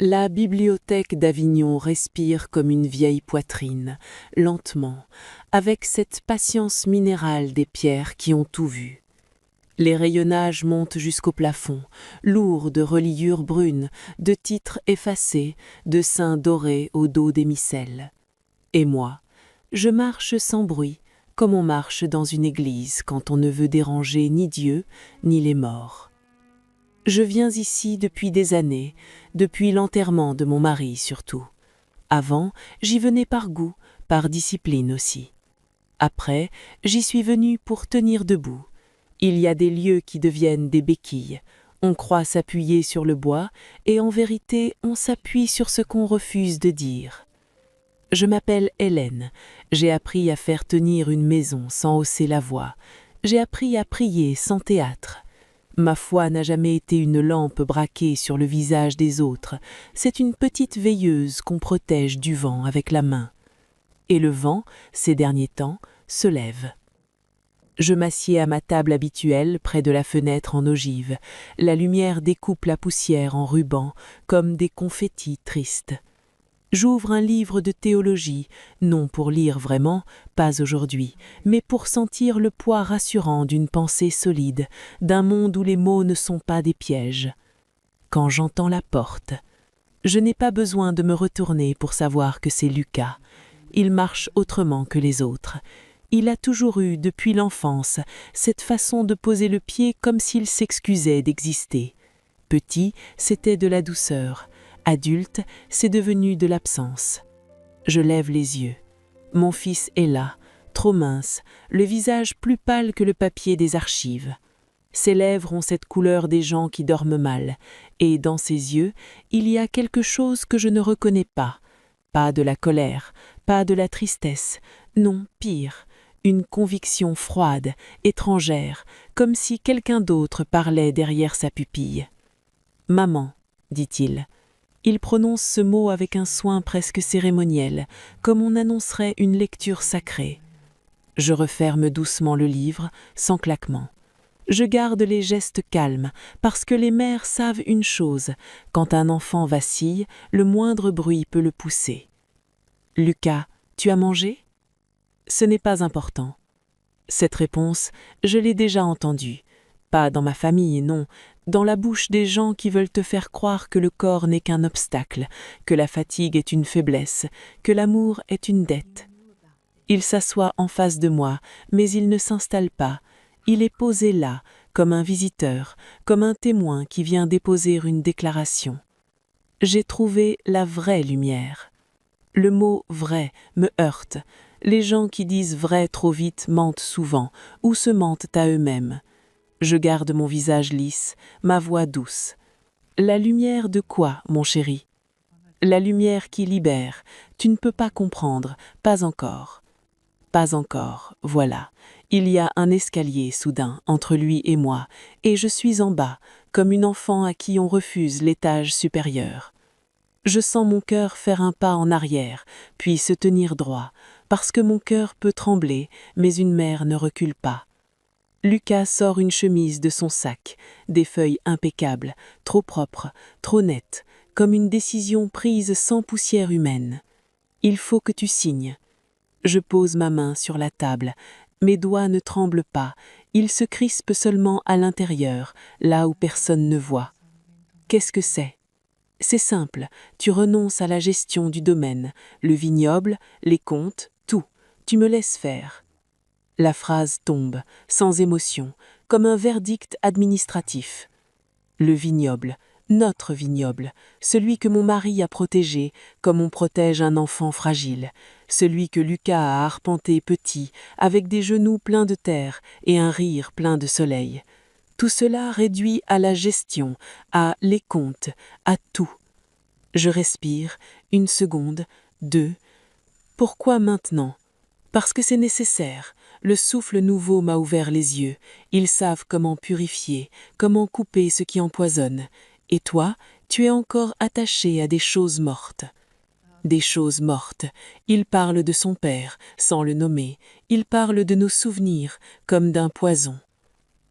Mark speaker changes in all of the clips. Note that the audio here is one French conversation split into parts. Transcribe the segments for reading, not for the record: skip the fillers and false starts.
Speaker 1: La bibliothèque d'Avignon respire comme une vieille poitrine, lentement, avec cette patience minérale des pierres qui ont tout vu. Les rayonnages montent jusqu'au plafond, lourds de reliures brunes, de titres effacés, de seins dorés au dos des micelles. Et moi, je marche sans bruit, comme on marche dans une église quand on ne veut déranger ni Dieu ni les morts. Je viens ici depuis des années, depuis l'enterrement de mon mari surtout. Avant, j'y venais par goût, par discipline aussi. Après, j'y suis venue pour tenir debout. Il y a des lieux qui deviennent des béquilles. On croit s'appuyer sur le bois, et en vérité, on s'appuie sur ce qu'on refuse de dire. Je m'appelle Hélène. J'ai appris à faire tenir une maison sans hausser la voix. J'ai appris à prier sans théâtre. Ma foi n'a jamais été une lampe braquée sur le visage des autres. C'est une petite veilleuse qu'on protège du vent avec la main. Et le vent, ces derniers temps, se lève. Je m'assieds à ma table habituelle près de la fenêtre en ogive. La lumière découpe la poussière en rubans, comme des confettis tristes. J'ouvre un livre de théologie, non pour lire vraiment, pas aujourd'hui, mais pour sentir le poids rassurant d'une pensée solide, d'un monde où les mots ne sont pas des pièges. Quand j'entends la porte, je n'ai pas besoin de me retourner pour savoir que c'est Lucas. Il marche autrement que les autres. Il a toujours eu, depuis l'enfance, cette façon de poser le pied comme s'il s'excusait d'exister. Petit, c'était de la douceur. Adulte, c'est devenu de l'absence. Je lève les yeux. Mon fils est là, trop mince, le visage plus pâle que le papier des archives. Ses lèvres ont cette couleur des gens qui dorment mal, et dans ses yeux, il y a quelque chose que je ne reconnais pas. Pas de la colère, pas de la tristesse, non, pire, une conviction froide, étrangère, comme si quelqu'un d'autre parlait derrière sa pupille. « Maman », dit-il. Il prononce ce mot avec un soin presque cérémoniel, comme on annoncerait une lecture sacrée. Je referme doucement le livre, sans claquement. Je garde les gestes calmes, parce que les mères savent une chose, quand un enfant vacille, le moindre bruit peut le pousser. « Lucas, tu as mangé » ? Ce n'est pas important. Cette réponse, je l'ai déjà entendue. Pas dans ma famille, non, dans la bouche des gens qui veulent te faire croire que le corps n'est qu'un obstacle, que la fatigue est une faiblesse, que l'amour est une dette. Il s'assoit en face de moi, mais il ne s'installe pas. Il est posé là, comme un visiteur, comme un témoin qui vient déposer une déclaration. J'ai trouvé la vraie lumière. Le mot « vrai » me heurte. Les gens qui disent « vrai » trop vite mentent souvent, ou se mentent à eux-mêmes. Je garde mon visage lisse, ma voix douce. La lumière de quoi, mon chéri ? La lumière qui libère. Tu ne peux pas comprendre, pas encore. Pas encore, voilà. Il y a un escalier soudain entre lui et moi, et je suis en bas, comme une enfant à qui on refuse l'étage supérieur. Je sens mon cœur faire un pas en arrière, puis se tenir droit, parce que mon cœur peut trembler, mais une mère ne recule pas. Lucas sort une chemise de son sac, des feuilles impeccables, trop propres, trop nettes, comme une décision prise sans poussière humaine. Il faut que tu signes. Je pose ma main sur la table. Mes doigts ne tremblent pas, ils se crispent seulement à l'intérieur, là où personne ne voit. Qu'est-ce que c'est ? C'est simple, tu renonces à la gestion du domaine, le vignoble, les comptes, tout. Tu me laisses faire. La phrase tombe, sans émotion, comme un verdict administratif. Le vignoble, notre vignoble, celui que mon mari a protégé comme on protège un enfant fragile, celui que Lucas a arpenté petit, avec des genoux pleins de terre et un rire plein de soleil. Tout cela réduit à la gestion, à les comptes, à tout. Je respire, 1 seconde, 2. Pourquoi maintenant ? Parce que c'est nécessaire. Le souffle nouveau m'a ouvert les yeux. Ils savent comment purifier, comment couper ce qui empoisonne. Et toi, tu es encore attaché à des choses mortes. Des choses mortes. Il parle de son père, sans le nommer. Il parle de nos souvenirs, comme d'un poison.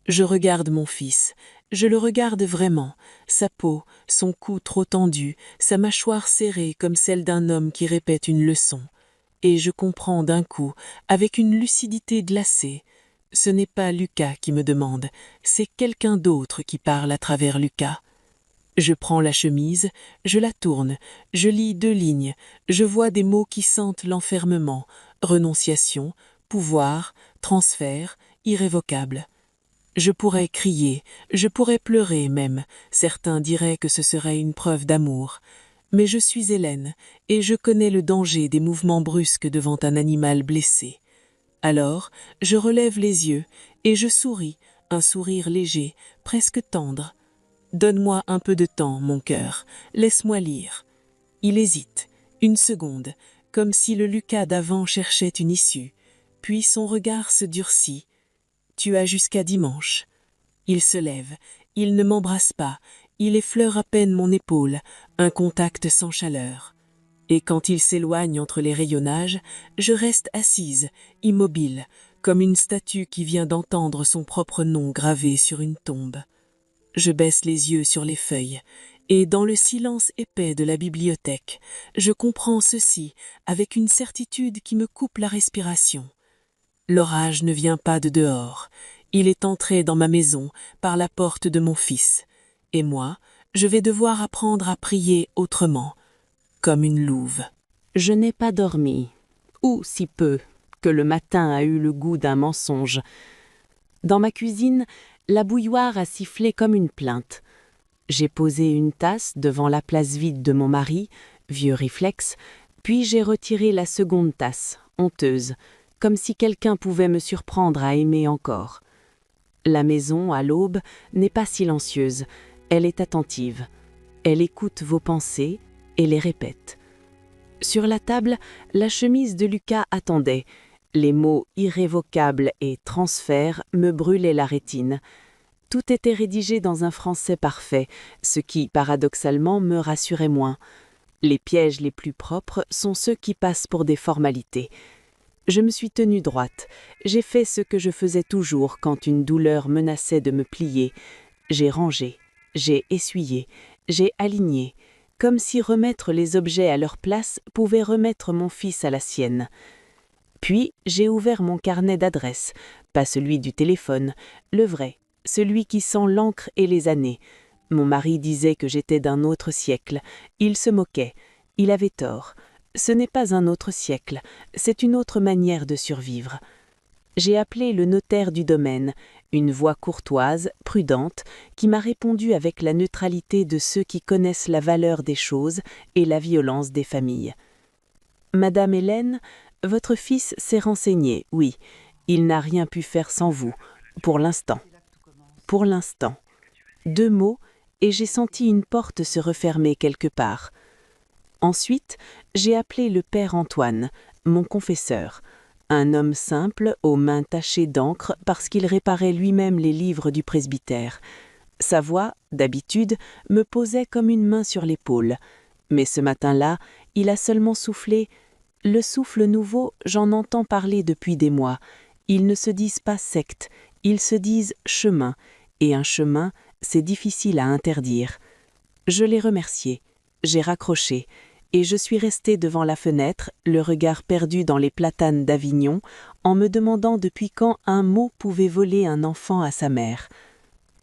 Speaker 1: Je regarde mon fils. Je le regarde vraiment, sa peau, son cou trop tendu, sa mâchoire serrée comme celle d'un homme qui répète une leçon. Et je comprends d'un coup, avec une lucidité glacée, ce n'est pas Lucas qui me demande, c'est quelqu'un d'autre qui parle à travers Lucas. Je prends la chemise, je la tourne, je lis 2 lignes, je vois des mots qui sentent l'enfermement, renonciation, pouvoir, transfert, irrévocable. Je pourrais crier, je pourrais pleurer même, certains diraient que ce serait une preuve d'amour. Mais je suis Hélène, et je connais le danger des mouvements brusques devant un animal blessé. Alors, je relève les yeux, et je souris, un sourire léger, presque tendre. Donne-moi un peu de temps, mon cœur, laisse-moi lire. Il hésite, 1 seconde, comme si le Lucas d'avant cherchait une issue, puis son regard se durcit. Tu as jusqu'à dimanche. Il se lève, il ne m'embrasse pas, il effleure à peine mon épaule, un contact sans chaleur. Et quand il s'éloigne entre les rayonnages, je reste assise, immobile, comme une statue qui vient d'entendre son propre nom gravé sur une tombe. Je baisse les yeux sur les feuilles, et dans le silence épais de la bibliothèque, je comprends ceci avec une certitude qui me coupe la respiration. L'orage ne vient pas de dehors, il est entré dans ma maison par la porte de mon fils, et moi, je vais devoir apprendre à prier autrement, comme une louve. Je n'ai pas dormi, ou si peu, que le matin a eu le goût d'un mensonge. Dans ma cuisine, la bouilloire a sifflé comme une plainte. J'ai posé une tasse devant la place vide de mon mari, vieux réflexe, puis j'ai retiré la seconde tasse, honteuse, comme si quelqu'un pouvait me surprendre à aimer encore. La maison, à l'aube, n'est pas silencieuse, elle est attentive. Elle écoute vos pensées et les répète. Sur la table, la chemise de Lucas attendait. Les mots irrévocables et transfert me brûlaient la rétine. Tout était rédigé dans un français parfait, ce qui, paradoxalement, me rassurait moins. Les pièges les plus propres sont ceux qui passent pour des formalités. Je me suis tenue droite. J'ai fait ce que je faisais toujours quand une douleur menaçait de me plier. J'ai rangé, j'ai essuyé, j'ai aligné, comme si remettre les objets à leur place pouvait remettre mon fils à la sienne. Puis j'ai ouvert mon carnet d'adresses, pas celui du téléphone, le vrai, celui qui sent l'encre et les années. Mon mari disait que j'étais d'un autre siècle. Il se moquait. Il avait tort. Ce n'est pas un autre siècle, c'est une autre manière de survivre. J'ai appelé le notaire du domaine, une voix courtoise, prudente, qui m'a répondu avec la neutralité de ceux qui connaissent la valeur des choses et la violence des familles. « Madame Hélène, votre fils s'est renseigné, oui. Il n'a rien pu faire sans vous, pour l'instant. » Pour l'instant. 2 mots, et j'ai senti une porte se refermer quelque part. Ensuite, j'ai appelé le père Antoine, mon confesseur, un homme simple, aux mains tachées d'encre parce qu'il réparait lui-même les livres du presbytère. Sa voix, d'habitude, me posait comme une main sur l'épaule. Mais ce matin-là, il a seulement soufflé « Le souffle nouveau, j'en entends parler depuis des mois. Ils ne se disent pas secte, ils se disent chemin, et un chemin, c'est difficile à interdire. » Je l'ai remercié, j'ai raccroché, et je suis restée devant la fenêtre, le regard perdu dans les platanes d'Avignon, en me demandant depuis quand un mot pouvait voler un enfant à sa mère.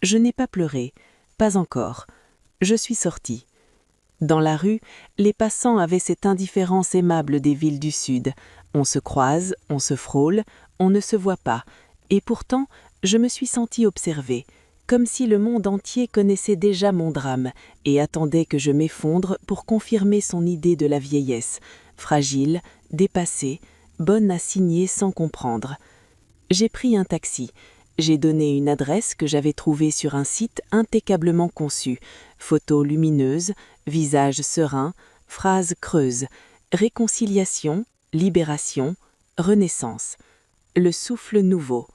Speaker 1: Je n'ai pas pleuré, pas encore. Je suis sortie. Dans la rue, les passants avaient cette indifférence aimable des villes du Sud. On se croise, on se frôle, on ne se voit pas. Et pourtant, je me suis sentie observée, comme si le monde entier connaissait déjà mon drame et attendait que je m'effondre pour confirmer son idée de la vieillesse, fragile, dépassée, bonne à signer sans comprendre. J'ai pris un taxi. J'ai donné une adresse que j'avais trouvée sur un site impeccablement conçu. Photos lumineuses, visage serein, phrases creuses, réconciliation, libération, renaissance. Le souffle nouveau.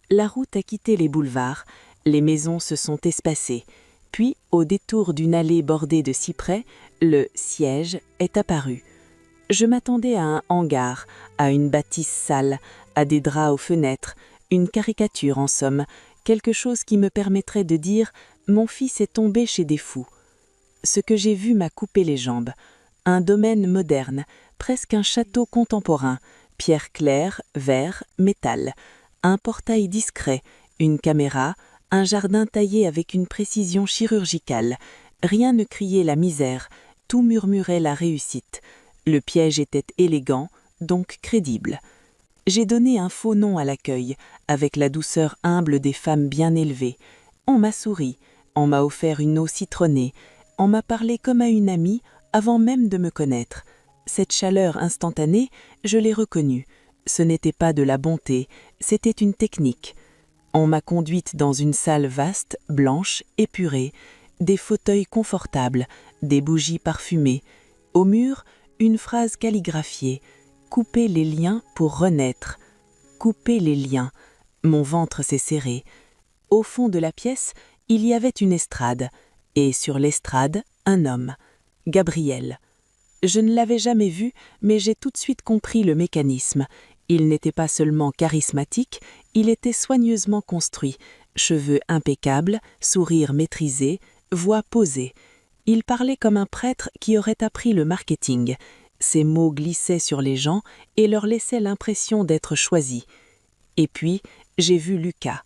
Speaker 1: La route a quitté les boulevards, les maisons se sont espacées. Puis, au détour d'une allée bordée de cyprès, le siège est apparu. Je m'attendais à un hangar, à une bâtisse sale, à des draps aux fenêtres, une caricature en somme, quelque chose qui me permettrait de dire « Mon fils est tombé chez des fous ». Ce que j'ai vu m'a coupé les jambes. Un domaine moderne, presque un château contemporain, pierre claire, verre, métal, un portail discret, une caméra, un jardin taillé avec une précision chirurgicale. Rien ne criait la misère, tout murmurait la réussite. Le piège était élégant, donc crédible. J'ai donné un faux nom à l'accueil, avec la douceur humble des femmes bien élevées. On m'a souri, on m'a offert une eau citronnée, on m'a parlé comme à une amie avant même de me connaître. Cette chaleur instantanée, je l'ai reconnue. Ce n'était pas de la bonté, c'était une technique. On m'a conduite dans une salle vaste, blanche, épurée, des fauteuils confortables, des bougies parfumées. Au mur, une phrase calligraphiée. Couper les liens pour renaître. Couper les liens. Mon ventre s'est serré. Au fond de la pièce, il y avait une estrade, et sur l'estrade, un homme. Gabriel. Je ne l'avais jamais vu, mais j'ai tout de suite compris le mécanisme. Il n'était pas seulement charismatique, il était soigneusement construit, cheveux impeccables, sourire maîtrisé, voix posée. Il parlait comme un prêtre qui aurait appris le marketing. Ses mots glissaient sur les gens et leur laissaient l'impression d'être choisis. Et puis, j'ai vu Lucas.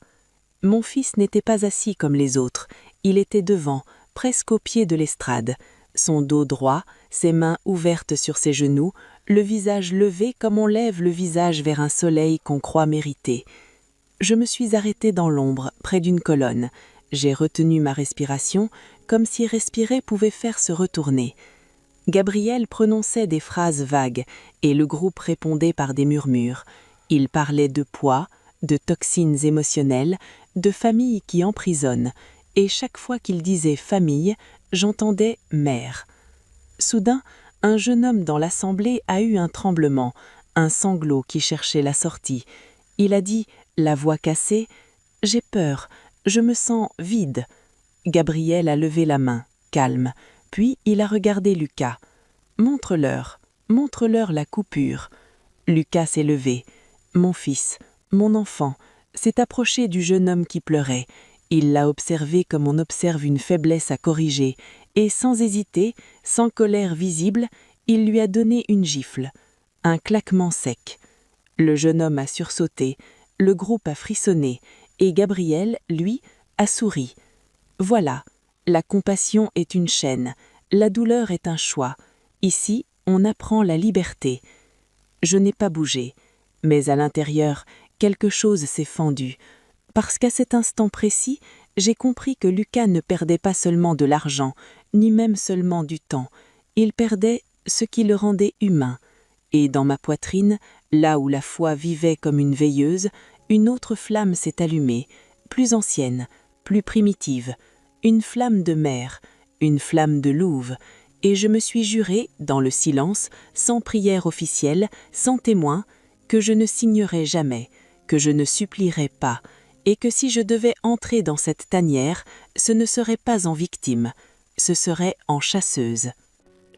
Speaker 1: Mon fils n'était pas assis comme les autres, il était devant, presque au pied de l'estrade. Son dos droit, ses mains ouvertes sur ses genoux, le visage levé comme on lève le visage vers un soleil qu'on croit mériter. Je me suis arrêtée dans l'ombre, près d'une colonne. J'ai retenu ma respiration, comme si respirer pouvait faire se retourner. Gabriel prononçait des phrases vagues, et le groupe répondait par des murmures. Il parlait de poids, de toxines émotionnelles, de famille qui emprisonne, et chaque fois qu'il disait famille, j'entendais mère. Soudain, un jeune homme dans l'assemblée a eu un tremblement, un sanglot qui cherchait la sortie. Il a dit, la voix cassée, « J'ai peur, je me sens vide ». Gabriel a levé la main, calme, puis il a regardé Lucas. « Montre-leur la coupure ». Lucas s'est levé. « Mon fils, mon enfant », s'est approché du jeune homme qui pleurait. Il l'a observé comme on observe une faiblesse à corriger, et sans hésiter, sans colère visible, il lui a donné une gifle. Un claquement sec. Le jeune homme a sursauté, le groupe a frissonné, et Gabriel, lui, a souri. Voilà, la compassion est une chaîne, la douleur est un choix. Ici, on apprend la liberté. Je n'ai pas bougé, mais à l'intérieur, quelque chose s'est fendu. Parce qu'à cet instant précis, j'ai compris que Lucas ne perdait pas seulement de l'argent, ni même seulement du temps. Il perdait ce qui le rendait humain. Et dans ma poitrine, là où la foi vivait comme une veilleuse, une autre flamme s'est allumée, plus ancienne, plus primitive, une flamme de mer, une flamme de louve, et je me suis juré, dans le silence, sans prière officielle, sans témoin, que je ne signerais jamais, que je ne supplierais pas, et que si je devais entrer dans cette tanière, ce ne serait pas en victime, ce serait en chasseuse.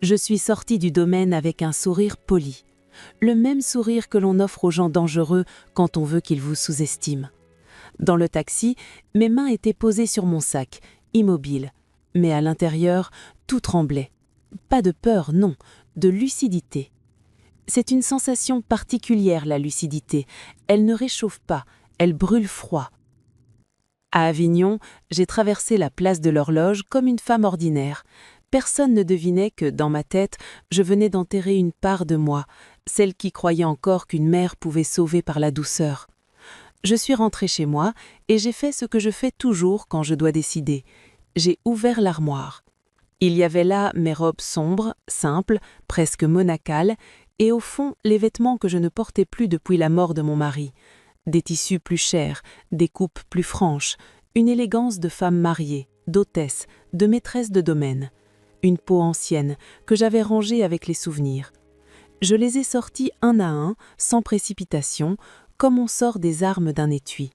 Speaker 1: Je suis sortie du domaine avec un sourire poli, le même sourire que l'on offre aux gens dangereux quand on veut qu'ils vous sous-estiment. Dans le taxi, mes mains étaient posées sur mon sac, immobile, mais à l'intérieur, tout tremblait. Pas de peur, non, de lucidité. C'est une sensation particulière, la lucidité. Elle ne réchauffe pas, elle brûle froid. À Avignon, j'ai traversé la place de l'Horloge comme une femme ordinaire. Personne ne devinait que, dans ma tête, je venais d'enterrer une part de moi, celle qui croyait encore qu'une mère pouvait sauver par la douceur. Je suis rentrée chez moi et j'ai fait ce que je fais toujours quand je dois décider. J'ai ouvert l'armoire. Il y avait là mes robes sombres, simples, presque monacales, et au fond les vêtements que je ne portais plus depuis la mort de mon mari. Des tissus plus chers, des coupes plus franches, une élégance de femme mariée, d'hôtesse, de maîtresse de domaine. Une peau ancienne que j'avais rangée avec les souvenirs. Je les ai sortis un à un, sans précipitation, comme on sort des armes d'un étui.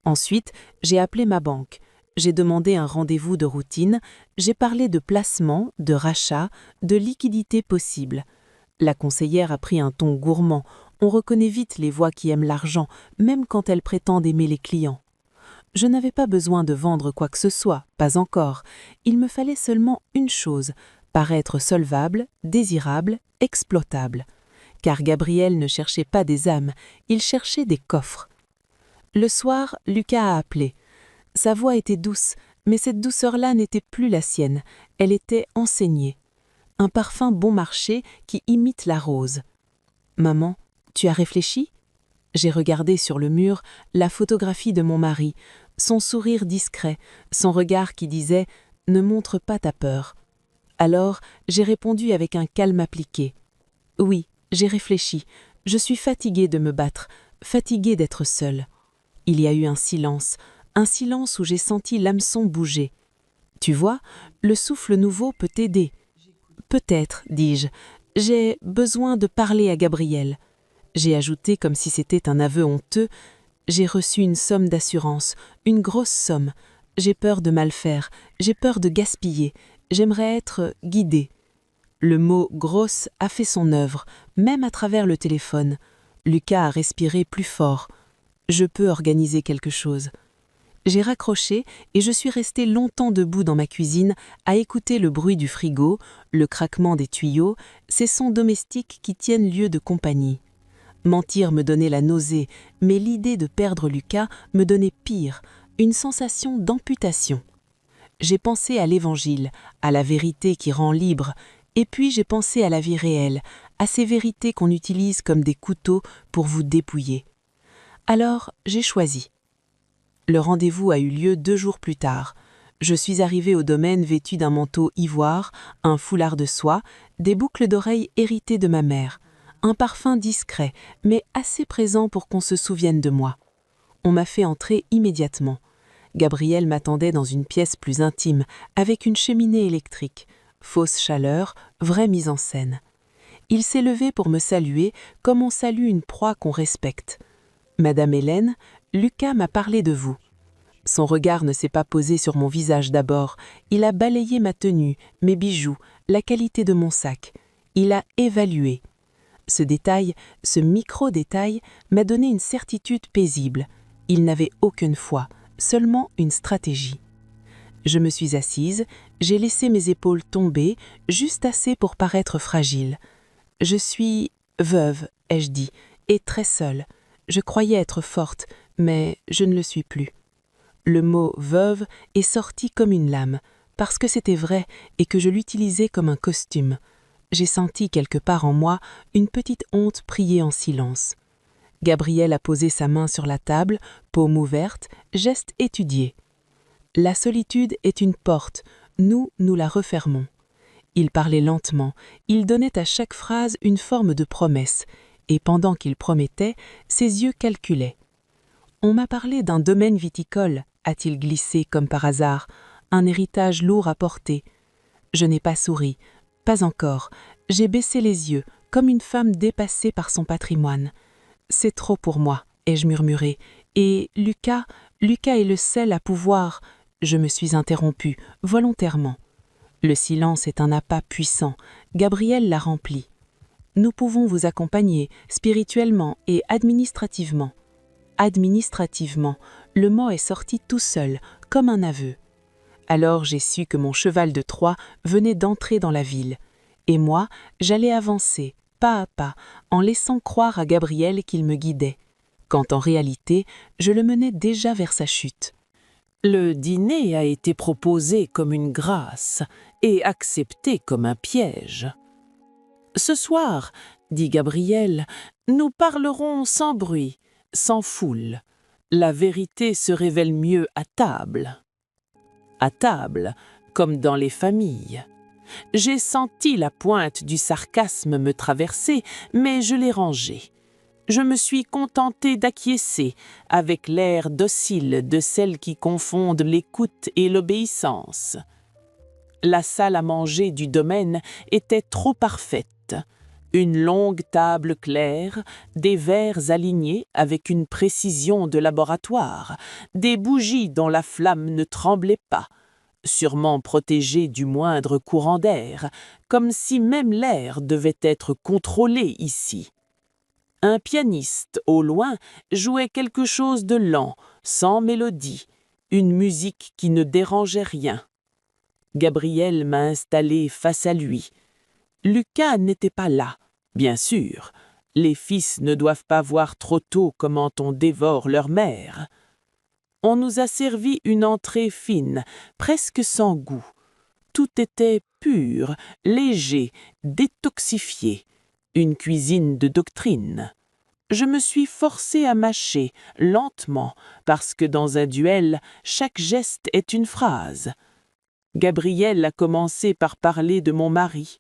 Speaker 1: Ensuite, j'ai appelé ma banque. J'ai demandé un rendez-vous de routine, j'ai parlé de placement, de rachat, de liquidité possible. La conseillère a pris un ton gourmand, on reconnaît vite les voix qui aiment l'argent, même quand elles prétendent aimer les clients. Je n'avais pas besoin de vendre quoi que ce soit, pas encore. Il me fallait seulement une chose, paraître solvable, désirable, exploitable. Car Gabriel ne cherchait pas des âmes, il cherchait des coffres. Le soir, Lucas a appelé. Sa voix était douce, mais cette douceur-là n'était plus la sienne, elle était enseignée. Un parfum bon marché qui imite la rose. « Maman, tu as réfléchi ?» J'ai regardé sur le mur la photographie de mon mari, son sourire discret, son regard qui disait « Ne montre pas ta peur ». Alors, j'ai répondu avec un calme appliqué. « Oui, j'ai réfléchi. Je suis fatiguée de me battre, fatiguée d'être seule. » Il y a eu un silence où j'ai senti l'hameçon bouger. « Tu vois, le souffle nouveau peut t'aider. »« Peut-être, dis-je, j'ai besoin de parler à Gabriel. » J'ai ajouté comme si c'était un aveu honteux. J'ai reçu une somme d'assurance, une grosse somme. J'ai peur de mal faire, j'ai peur de gaspiller. J'aimerais être guidée. Le mot « grosse » a fait son œuvre, même à travers le téléphone. Lucas a respiré plus fort. Je peux organiser quelque chose. J'ai raccroché et je suis restée longtemps debout dans ma cuisine à écouter le bruit du frigo, le craquement des tuyaux, ces sons domestiques qui tiennent lieu de compagnie. Mentir me donnait la nausée, mais l'idée de perdre Lucas me donnait pire, une sensation d'amputation. J'ai pensé à l'Évangile, à la vérité qui rend libre, et puis j'ai pensé à la vie réelle, à ces vérités qu'on utilise comme des couteaux pour vous dépouiller. Alors, j'ai choisi. Le rendez-vous a eu lieu 2 jours plus tard. Je suis arrivée au domaine vêtue d'un manteau ivoire, un foulard de soie, des boucles d'oreilles héritées de ma mère. Un parfum discret, mais assez présent pour qu'on se souvienne de moi. On m'a fait entrer immédiatement. Gabriel m'attendait dans une pièce plus intime, avec une cheminée électrique. Fausse chaleur, vraie mise en scène. Il s'est levé pour me saluer comme on salue une proie qu'on respecte. « Madame Hélène, Lucas m'a parlé de vous. » Son regard ne s'est pas posé sur mon visage d'abord. Il a balayé ma tenue, mes bijoux, la qualité de mon sac. Il a évalué. Ce détail, ce micro-détail, m'a donné une certitude paisible. Il n'avait aucune foi, seulement une stratégie. Je me suis assise, j'ai laissé mes épaules tomber, juste assez pour paraître fragile. Je suis veuve, ai-je dit, et très seule. Je croyais être forte, mais je ne le suis plus. Le mot « veuve » est sorti comme une lame, parce que c'était vrai et que je l'utilisais comme un costume. J'ai senti quelque part en moi une petite honte prier en silence. Gabriel a posé sa main sur la table, paume ouverte, geste étudié. La solitude est une porte, nous la refermons. Il parlait lentement, il donnait à chaque phrase une forme de promesse, et pendant qu'il promettait, ses yeux calculaient. On m'a parlé d'un domaine viticole, a-t-il glissé comme par hasard, un héritage lourd à porter. Je n'ai pas souri, pas encore. J'ai baissé les yeux, comme une femme dépassée par son patrimoine. C'est trop pour moi, ai-je murmuré. Et Lucas est le seul à pouvoir. Je me suis interrompue, volontairement. Le silence est un appât puissant. Gabriel l'a rempli. Nous pouvons vous accompagner, spirituellement et administrativement. Administrativement, le mot est sorti tout seul, comme un aveu. Alors j'ai su que mon cheval de Troie venait d'entrer dans la ville. Et moi, j'allais avancer, pas à pas, en laissant croire à Gabriel qu'il me guidait, quand en réalité, je le menais déjà vers sa chute.
Speaker 2: Le dîner a été proposé comme une grâce et accepté comme un piège. Ce soir, dit Gabriel, nous parlerons sans bruit, sans foule. La vérité se révèle mieux à table. À table, comme dans les familles. J'ai senti la pointe du sarcasme me traverser, mais je l'ai rangée. Je me suis contentée d'acquiescer, avec l'air docile de celles qui confondent l'écoute et l'obéissance. La salle à manger du domaine était trop parfaite. Une longue table claire, des verres alignés avec une précision de laboratoire, des bougies dont la flamme ne tremblait pas, sûrement protégées du moindre courant d'air, comme si même l'air devait être contrôlé ici. Un pianiste, au loin, jouait quelque chose de lent, sans mélodie, une musique qui ne dérangeait rien. Gabriel m'a installé face à lui. Lucas n'était pas là, bien sûr. Les fils ne doivent pas voir trop tôt comment on dévore leur mère. On nous a servi une entrée fine, presque sans goût. Tout était pur, léger, détoxifié. Une cuisine de doctrine. Je me suis forcé à mâcher, lentement, parce que dans un duel, chaque geste est une phrase. Gabriel a commencé par parler de mon mari.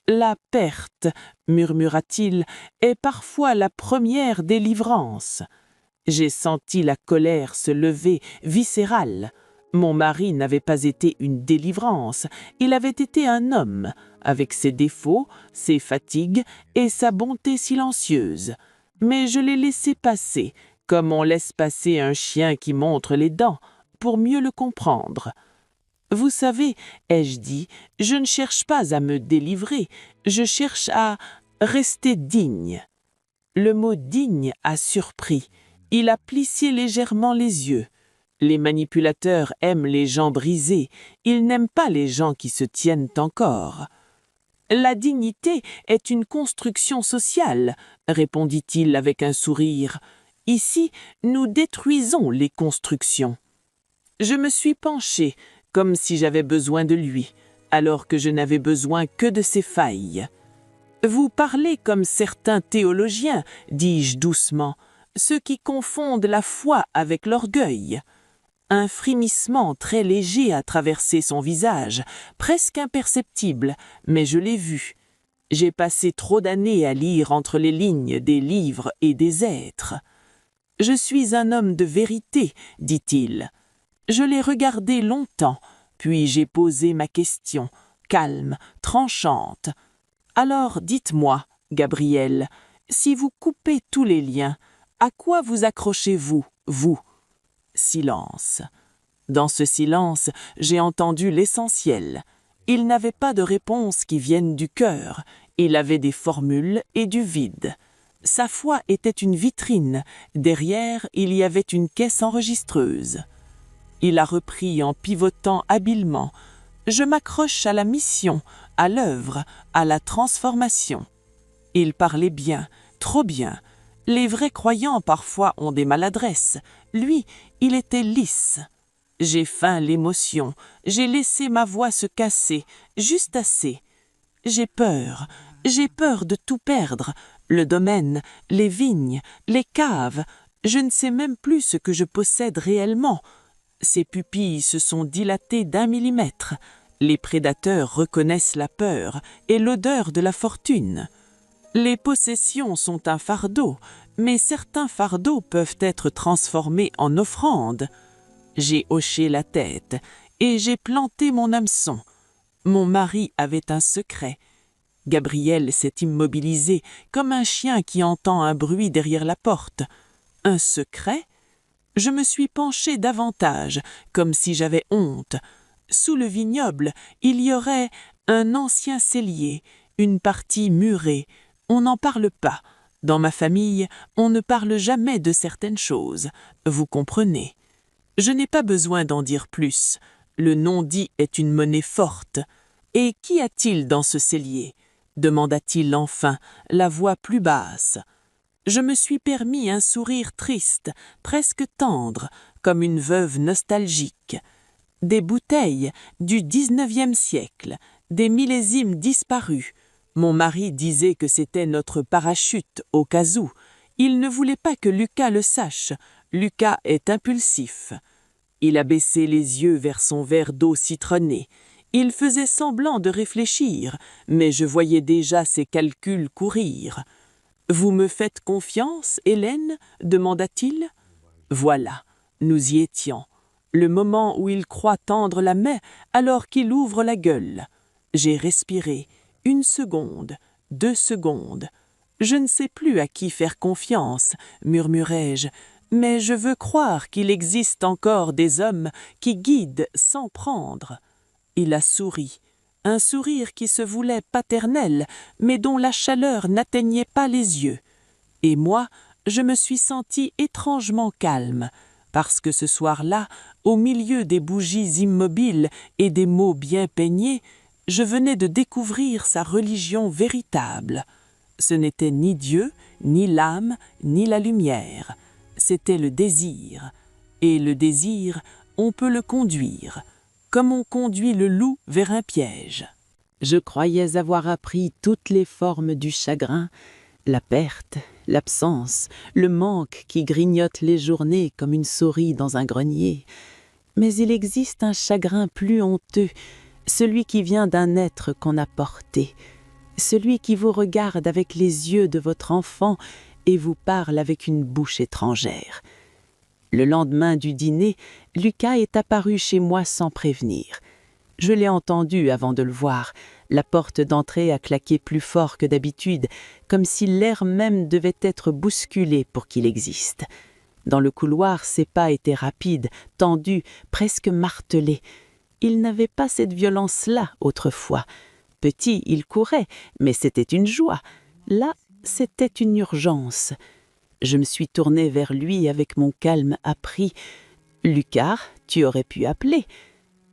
Speaker 2: La perte, murmura-t-il, est parfois la première délivrance. J'ai senti la colère se lever, viscérale. Mon mari n'avait pas été une délivrance, il avait été un homme, avec ses défauts, ses fatigues et sa bonté silencieuse. Mais je l'ai laissé passer, comme on laisse passer un chien qui montre les dents, pour mieux le comprendre. Vous savez, ai-je dit, je ne cherche pas à me délivrer, je cherche à rester digne. Le mot digne a surpris. Il a plissé légèrement les yeux. Les manipulateurs aiment les gens brisés, ils n'aiment pas les gens qui se tiennent encore. La dignité est une construction sociale, répondit-il avec un sourire. Ici, nous détruisons les constructions. Je me suis penché, comme si j'avais besoin de lui, alors que je n'avais besoin que de ses failles. Vous parlez comme certains théologiens, dis-je doucement, ceux qui confondent la foi avec l'orgueil. Un frémissement très léger a traversé son visage, presque imperceptible, mais je l'ai vu. J'ai passé trop d'années à lire entre les lignes des livres et des êtres. Je suis un homme de vérité, dit-il. Je l'ai regardé longtemps, puis j'ai posé ma question, calme, tranchante. Alors dites-moi, Gabriel, si vous coupez tous les liens, à quoi vous accrochez-vous, vous? Silence. Dans ce silence, j'ai entendu l'essentiel. Il n'avait pas de réponse qui vienne du cœur, il avait des formules et du vide. Sa foi était une vitrine, derrière il y avait une caisse enregistreuse. Il a repris en pivotant habilement. Je m'accroche à la mission, à l'œuvre, à la transformation. Il parlait bien, trop bien. Les vrais croyants parfois ont des maladresses. Lui, il était lisse. J'ai feint l'émotion, j'ai laissé ma voix se casser, juste assez. J'ai peur de tout perdre, le domaine, les vignes, les caves. Je ne sais même plus ce que je possède réellement. Ses pupilles se sont dilatées d'1 millimètre. Les prédateurs reconnaissent la peur et l'odeur de la fortune. Les possessions sont un fardeau, mais certains fardeaux peuvent être transformés en offrandes. J'ai hoché la tête et j'ai planté mon hameçon. Mon mari avait un secret. Gabriel s'est immobilisé comme un chien qui entend un bruit derrière la porte. Un secret? Je me suis penché davantage, comme si j'avais honte. Sous le vignoble, il y aurait un ancien cellier, une partie murée. On n'en parle pas. Dans ma famille, on ne parle jamais de certaines choses. Vous comprenez. Je n'ai pas besoin d'en dire plus. Le non-dit est une monnaie forte. Et qu'y a-t-il dans ce cellier? Demanda-t-il enfin, la voix plus basse. Je me suis permis un sourire triste, presque tendre, comme une veuve nostalgique. Des bouteilles du 19e siècle, des millésimes disparus. Mon mari disait que c'était notre parachute au cas où. Il ne voulait pas que Lucas le sache. Lucas est impulsif. Il a baissé les yeux vers son verre d'eau citronnée. Il faisait semblant de réfléchir, mais je voyais déjà ses calculs courir. « Vous me faites confiance, Hélène » demanda-t-il. Voilà, nous y étions. Le moment où il croit tendre la main alors qu'il ouvre la gueule. J'ai respiré. 1 seconde, 2 secondes. Je ne sais plus à qui faire confiance, murmurai-je, mais je veux croire qu'il existe encore des hommes qui guident sans prendre. Il a souri, un sourire qui se voulait paternel, mais dont la chaleur n'atteignait pas les yeux. Et moi, je me suis senti étrangement calme. parce que ce soir-là, au milieu des bougies immobiles et des mots bien peignés, je venais de découvrir sa religion véritable. Ce n'était ni Dieu, ni l'âme, ni la lumière. C'était le désir. Et le désir, on peut le conduire, comme on conduit le loup vers un piège.
Speaker 1: Je croyais avoir appris toutes les formes du chagrin, la perte, l'absence, le manque qui grignote les journées comme une souris dans un grenier. Mais il existe un chagrin plus honteux, celui qui vient d'un être qu'on a porté, celui qui vous regarde avec les yeux de votre enfant et vous parle avec une bouche étrangère. Le lendemain du dîner, Lucas est apparu chez moi sans prévenir. Je l'ai entendu avant de le voir. La porte d'entrée a claqué plus fort que d'habitude, comme si l'air même devait être bousculé pour qu'il existe. Dans le couloir, ses pas étaient rapides, tendus, presque martelés. Il n'avait pas cette violence-là autrefois. Petit, il courait, mais c'était une joie. Là, c'était une urgence. Je me suis tournée vers lui avec mon calme appris. « Lucas, tu aurais pu appeler. »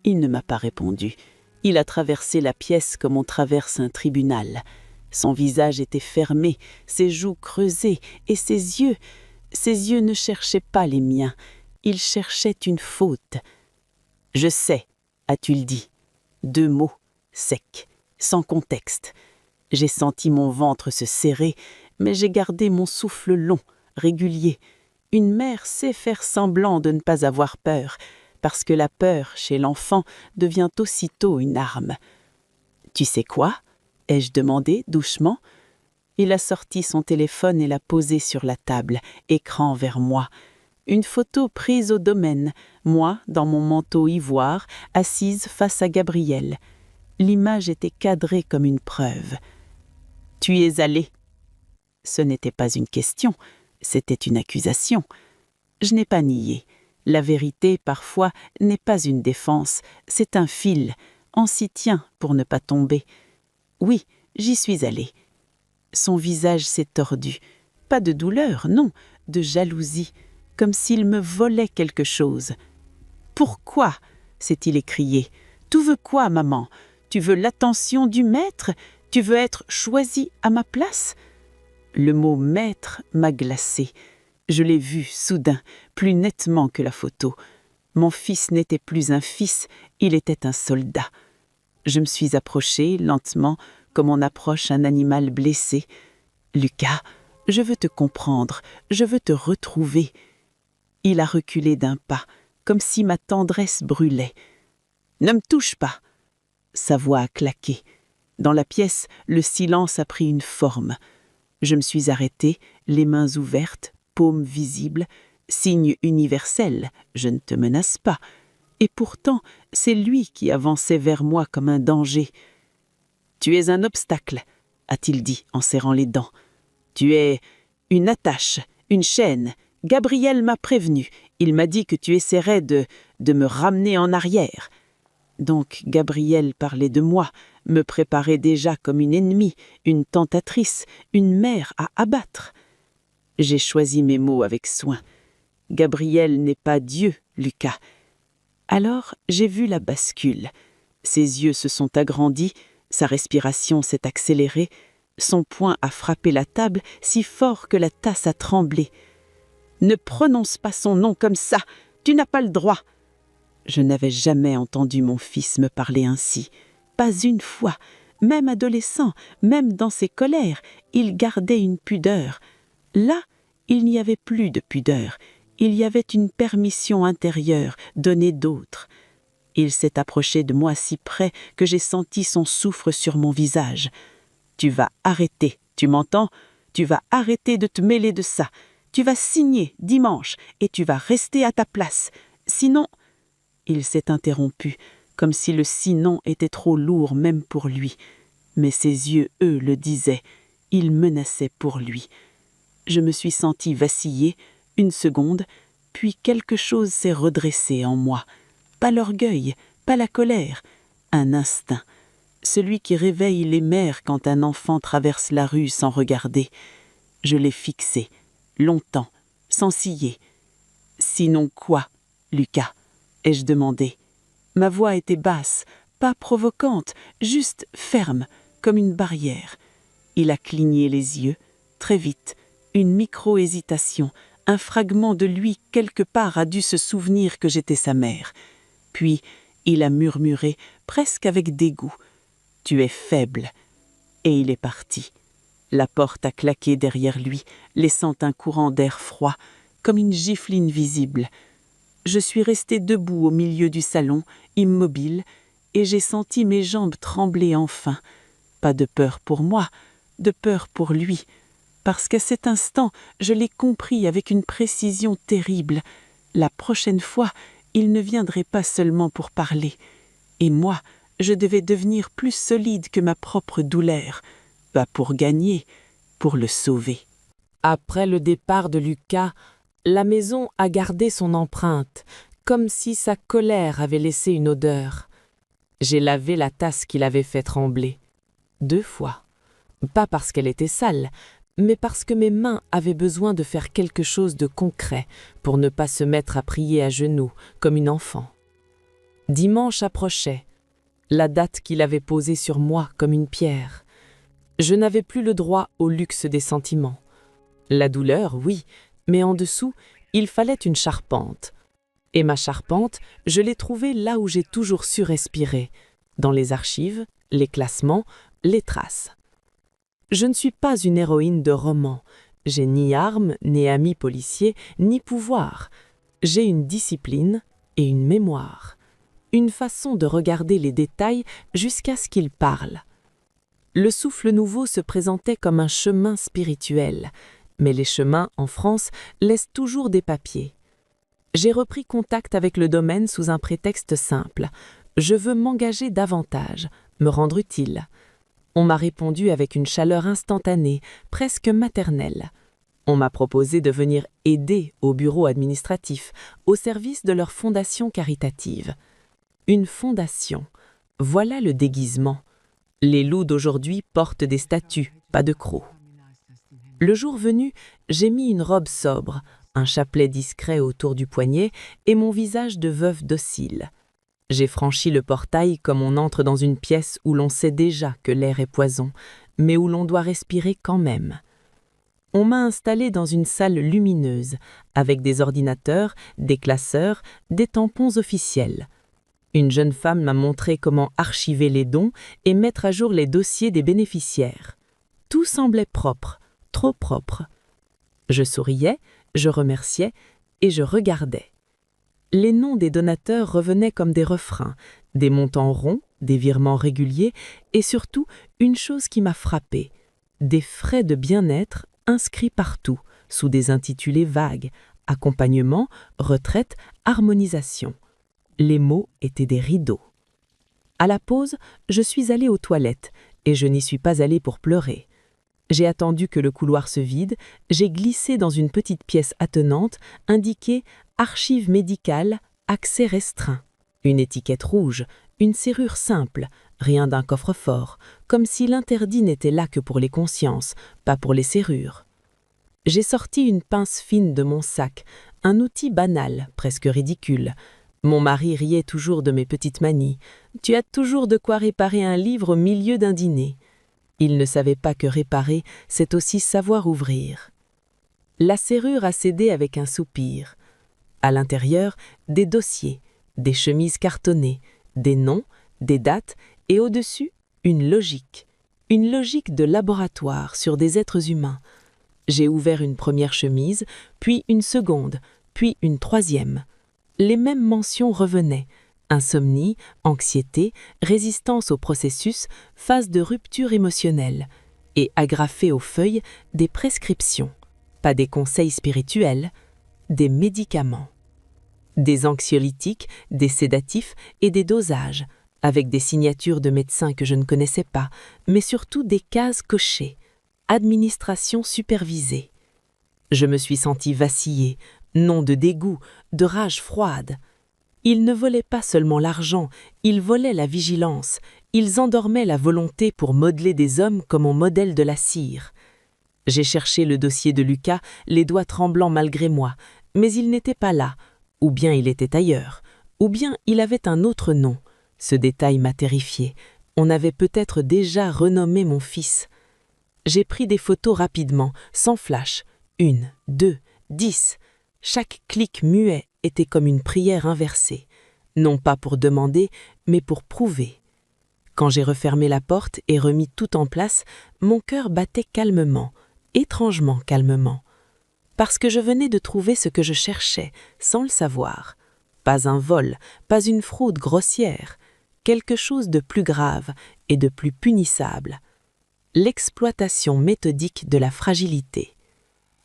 Speaker 1: Il ne m'a pas répondu. Il a traversé la pièce comme on traverse un tribunal. Son visage était fermé, ses joues creusées, et ses yeux ne cherchaient pas les miens. Ils cherchaient une faute. « Je sais », a-t-il dit. 2 mots, secs, sans contexte. J'ai senti mon ventre se serrer, mais j'ai gardé mon souffle long, régulier. Une mère sait faire semblant de ne pas avoir peur, parce que la peur, chez l'enfant, devient aussitôt une arme. « Tu sais quoi ?» ai-je demandé doucement. Il a sorti son téléphone et l'a posé sur la table, écran vers moi. Une photo prise au domaine, moi, dans mon manteau ivoire, assise face à Gabriel. L'image était cadrée comme une preuve. « Tu es allé ?» Ce n'était pas une question, c'était une accusation. Je n'ai pas nié. La vérité, parfois, n'est pas une défense, c'est un fil. On s'y tient pour ne pas tomber. Oui, j'y suis allée. Son visage s'est tordu. Pas de douleur, non, de jalousie, comme s'il me volait quelque chose. « Pourquoi ?» s'est-il écrié. « Tu veux quoi, maman? Tu veux l'attention du maître? Tu veux être choisie à ma place ?» Le mot « maître » m'a glacée. Je l'ai vu, soudain, plus nettement que la photo. Mon fils n'était plus un fils, il était un soldat. Je me suis approchée, lentement, comme on approche un animal blessé. « Lucas, je veux te comprendre, je veux te retrouver. » Il a reculé d'un pas, comme si ma tendresse brûlait. « Ne me touche pas !» Sa voix a claqué. Dans la pièce, le silence a pris une forme. Je me suis arrêtée, les mains ouvertes, paume visible, signe universel, je ne te menace pas. Et pourtant, c'est lui qui avançait vers moi comme un danger. « Tu es un obstacle, » a-t-il dit en serrant les dents. « Tu es une attache, une chaîne. Gabriel m'a prévenu. Il m'a dit que tu essaierais de me ramener en arrière. » Donc Gabriel parlait de moi, me préparait déjà comme une ennemie, une tentatrice, une mère à abattre. J'ai choisi mes mots avec soin. Gabriel n'est pas Dieu, Lucas. Alors j'ai vu la bascule. Ses yeux se sont agrandis, sa respiration s'est accélérée, son poing a frappé la table si fort que la tasse a tremblé. « Ne prononce pas son nom comme ça, tu n'as pas le droit !» Je n'avais jamais entendu mon fils me parler ainsi. Pas une fois, même adolescent, même dans ses colères, il gardait une pudeur. Là, il n'y avait plus de pudeur. Il y avait une permission intérieure donnée d'autre. Il s'est approché de moi si près que j'ai senti son souffle sur mon visage. « Tu vas arrêter, tu m'entends? Tu vas arrêter de te mêler de ça. Tu vas signer dimanche et tu vas rester à ta place. Sinon... » Il s'est interrompu, comme si le sinon était trop lourd même pour lui. Mais ses yeux, eux, le disaient. Il menaçait pour lui. Je me suis sentie vaciller, une seconde, puis quelque chose s'est redressé en moi. Pas l'orgueil, pas la colère, un instinct. Celui qui réveille les mères quand un enfant traverse la rue sans regarder. Je l'ai fixé, longtemps, sans ciller. « Sinon quoi, Lucas? Ai-je demandé. Ma voix était basse, pas provocante, juste ferme, comme une barrière. Il a cligné les yeux, très vite, une micro-hésitation, un fragment de lui quelque part a dû se souvenir que j'étais sa mère. Puis il a murmuré, presque avec dégoût, « Tu es faible », et il est parti. La porte a claqué derrière lui, laissant un courant d'air froid, comme une gifle invisible. Je suis restée debout au milieu du salon, immobile, et j'ai senti mes jambes trembler enfin. Pas de peur pour moi, de peur pour lui, parce qu'à cet instant, je l'ai compris avec une précision terrible. La prochaine fois, il ne viendrait pas seulement pour parler. Et moi, je devais devenir plus solide que ma propre douleur, pas pour gagner, pour le sauver.
Speaker 2: Après le départ de Lucas, la maison a gardé son empreinte, comme si sa colère avait laissé une odeur. J'ai lavé la tasse qui l'avait fait trembler. 2 fois. Pas parce qu'elle était sale, mais parce que mes mains avaient besoin de faire quelque chose de concret pour ne pas se mettre à prier à genoux comme une enfant. Dimanche approchait, la date qu'il avait posée sur moi comme une pierre. Je n'avais plus le droit au luxe des sentiments. La douleur, oui, mais en dessous, il fallait une charpente. Et ma charpente, je l'ai trouvée là où j'ai toujours su respirer, dans les archives, les classements, les traces. Je ne suis pas une héroïne de roman. J'ai ni armes, ni amis policiers, ni pouvoir. J'ai une discipline et une mémoire. Une façon de regarder les détails jusqu'à ce qu'ils parlent. Le souffle nouveau se présentait comme un chemin spirituel, mais les chemins, en France, laissent toujours des papiers. J'ai repris contact avec le domaine sous un prétexte simple. Je veux m'engager davantage, me rendre utile. On m'a répondu avec une chaleur instantanée, presque maternelle. On m'a proposé de venir aider au bureau administratif, au service de leur fondation caritative. Une fondation, voilà le déguisement. Les loups d'aujourd'hui portent des statues, pas de crocs. Le jour venu, j'ai mis une robe sobre, un chapelet discret autour du poignet et mon visage de veuve docile. J'ai franchi le portail comme on entre dans une pièce où l'on sait déjà que l'air est poison, mais où l'on doit respirer quand même. On m'a installé dans une salle lumineuse, avec des ordinateurs, des classeurs, des tampons officiels. Une jeune femme m'a montré comment archiver les dons et mettre à jour les dossiers des bénéficiaires. Tout semblait propre, trop propre. Je souriais, je remerciais et je regardais. Les noms des donateurs revenaient comme des refrains, des montants ronds, des virements réguliers et surtout une chose qui m'a frappée, des frais de bien-être inscrits partout, sous des intitulés vagues, accompagnement, retraite, harmonisation. Les mots étaient des rideaux. À la pause, je suis allée aux toilettes et je n'y suis pas allée pour pleurer. J'ai attendu que le couloir se vide, j'ai glissé dans une petite pièce attenante indiquée « Archives médicales, accès restreint ». Une étiquette rouge, une serrure simple, rien d'un coffre-fort, comme si l'interdit n'était là que pour les consciences, pas pour les serrures. J'ai sorti une pince fine de mon sac, un outil banal, presque ridicule. Mon mari riait toujours de mes petites manies. « Tu as toujours de quoi réparer un livre au milieu d'un dîner ». Il ne savait pas que réparer, c'est aussi savoir ouvrir. La serrure a cédé avec un soupir. À l'intérieur, des dossiers, des chemises cartonnées, des noms, des dates et au-dessus, une logique de laboratoire sur des êtres humains. J'ai ouvert une première chemise, puis une seconde, puis une troisième. Les mêmes mentions revenaient. Insomnie, anxiété, résistance au processus, phase de rupture émotionnelle, et agrafées aux feuilles des prescriptions, pas des conseils spirituels, des médicaments. Des anxiolytiques, des sédatifs et des dosages, avec des signatures de médecins que je ne connaissais pas, mais surtout des cases cochées, administration supervisée. Je me suis sentie vaciller, non de dégoût, de rage froide. Ils ne volaient pas seulement l'argent, ils volaient la vigilance, ils endormaient la volonté pour modeler des hommes comme on modèle de la cire. J'ai cherché le dossier de Lucas, les doigts tremblants malgré moi,
Speaker 1: Mais il n'était pas là, ou bien il était ailleurs, ou bien il avait un autre nom. Ce détail m'a terrifié. On avait peut-être déjà renommé mon fils. J'ai pris des photos rapidement, sans flash. 1, 2, 10. Chaque clic muet était comme une prière inversée. Non pas pour demander, mais pour prouver. Quand j'ai refermé la porte et remis tout en place, mon cœur battait calmement, étrangement calmement. Parce que je venais de trouver ce que je cherchais, sans le savoir. Pas un vol, pas une fraude grossière, quelque chose de plus grave et de plus punissable. L'exploitation méthodique de la fragilité.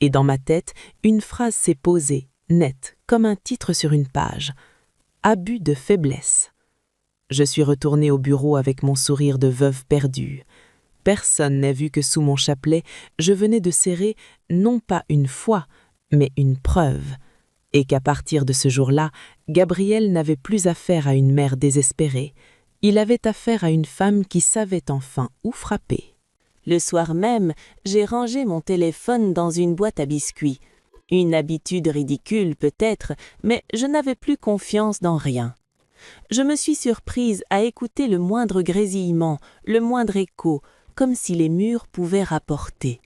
Speaker 1: Et dans ma tête, une phrase s'est posée, nette, comme un titre sur une page. Abus de faiblesse. Je suis retournée au bureau avec mon sourire de veuve perdue. Personne n'a vu que sous mon chapelet, je venais de serrer non pas une foi, mais une preuve. Et qu'à partir de ce jour-là, Gabriel n'avait plus affaire à une mère désespérée. Il avait affaire à une femme qui savait enfin où frapper.
Speaker 3: Le soir même, j'ai rangé mon téléphone dans une boîte à biscuits. Une habitude ridicule peut-être, mais je n'avais plus confiance dans rien. Je me suis surprise à écouter le moindre grésillement, le moindre écho, comme si les murs pouvaient rapporter.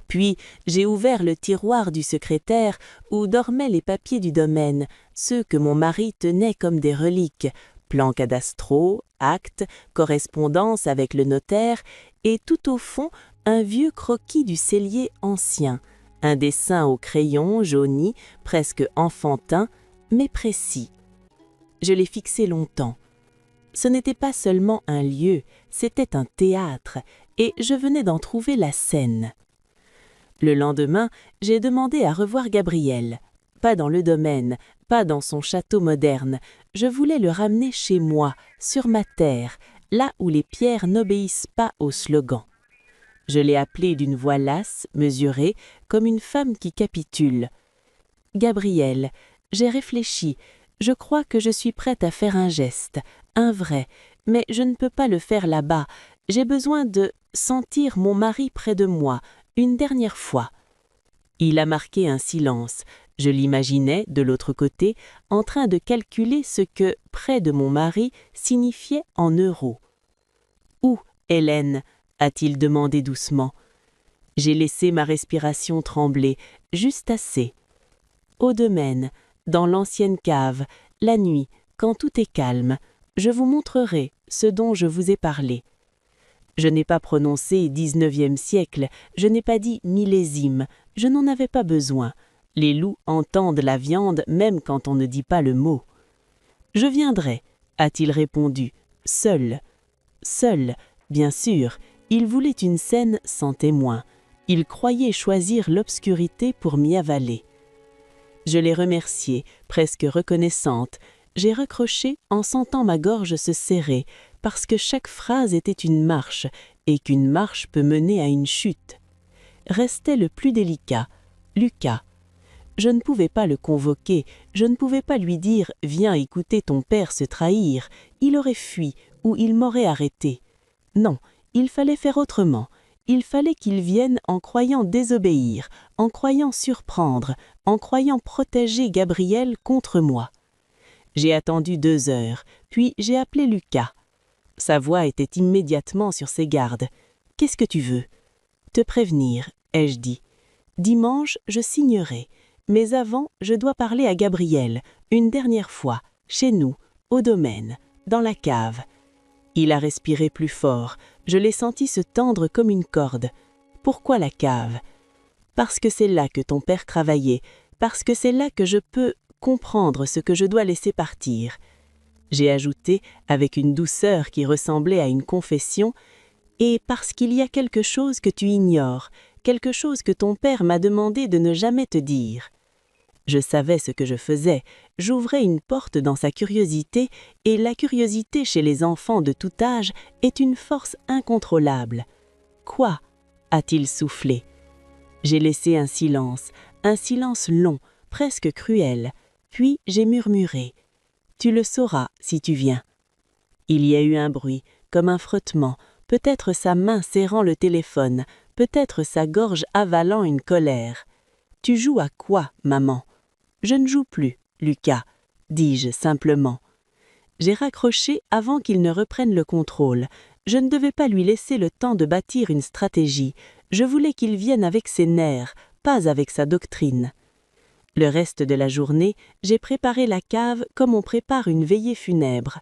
Speaker 3: Puis j'ai ouvert le tiroir du secrétaire où dormaient les papiers du domaine, ceux que mon mari tenait comme des reliques, plans cadastraux, actes, correspondance avec le notaire, et tout au fond un vieux croquis du cellier ancien, un dessin au crayon jauni, presque enfantin, mais précis. Je l'ai fixé longtemps. Ce n'était pas seulement un lieu, c'était un théâtre, et je venais d'en trouver la scène. Le lendemain, j'ai demandé à revoir Gabriel. Pas dans le domaine, pas dans son château moderne. Je voulais le ramener chez moi, sur ma terre, là où les pierres n'obéissent pas au slogan. Je l'ai appelé d'une voix lasse, mesurée, comme une femme qui capitule. « Gabriel, j'ai réfléchi. Je crois que je suis prête à faire un geste, un vrai, mais je ne peux pas le faire là-bas. J'ai besoin de sentir mon mari près de moi, une dernière fois. » Il a marqué un silence. Je l'imaginais, de l'autre côté, en train de calculer ce que « près de mon mari » signifiait en euros. « Où, Hélène ?» a-t-il demandé doucement. J'ai laissé ma respiration trembler, juste assez. « Au domaine, dans l'ancienne cave, la nuit, quand tout est calme, je vous montrerai ce dont je vous ai parlé. » Je n'ai pas prononcé 19e siècle, je n'ai pas dit millésime, je n'en avais pas besoin. Les loups entendent la viande même quand on ne dit pas le mot. « Je viendrai, » a-t-il répondu, seul. Seul, bien sûr, il voulait une scène sans témoin. Il croyait choisir l'obscurité pour m'y avaler. Je l'ai remercié, presque reconnaissante. J'ai recroché en sentant ma gorge se serrer, parce que chaque phrase était une marche, et qu'une marche peut mener à une chute. Restait le plus délicat, Lucas. Je ne pouvais pas le convoquer, je ne pouvais pas lui dire « Viens écouter ton père se trahir », il aurait fui ou il m'aurait arrêté. Non, il fallait faire autrement. Il fallait qu'il vienne en croyant désobéir, en croyant surprendre, en croyant protéger Gabriel contre moi. J'ai attendu 2 heures, puis j'ai appelé Lucas. Sa voix était immédiatement sur ses gardes. « Qu'est-ce que tu veux ?»« Te prévenir, » ai-je dit. « Dimanche, je signerai, mais avant, je dois parler à Gabriel, une dernière fois, chez nous, au domaine, dans la cave. » Il a respiré plus fort, je l'ai senti se tendre comme une corde. « Pourquoi la cave ?»« Parce que c'est là que ton père travaillait, parce que c'est là que je peux comprendre ce que je dois laisser partir. » J'ai ajouté, avec une douceur qui ressemblait à une confession, « Et parce qu'il y a quelque chose que tu ignores, quelque chose que ton père m'a demandé de ne jamais te dire. » Je savais ce que je faisais, j'ouvrais une porte dans sa curiosité, et la curiosité chez les enfants de tout âge est une force incontrôlable. « Quoi ?» a-t-il soufflé. J'ai laissé un silence long, presque cruel, puis j'ai murmuré. « Tu le sauras si tu viens. » Il y a eu un bruit, comme un frottement, peut-être sa main serrant le téléphone, peut-être sa gorge avalant une colère. « Tu joues à quoi, maman ?» Je ne joue plus, Lucas, dis-je simplement. J'ai raccroché avant qu'il ne reprenne le contrôle. Je ne devais pas lui laisser le temps de bâtir une stratégie. Je voulais qu'il vienne avec ses nerfs, pas avec sa doctrine. Le reste de la journée, j'ai préparé la cave comme on prépare une veillée funèbre.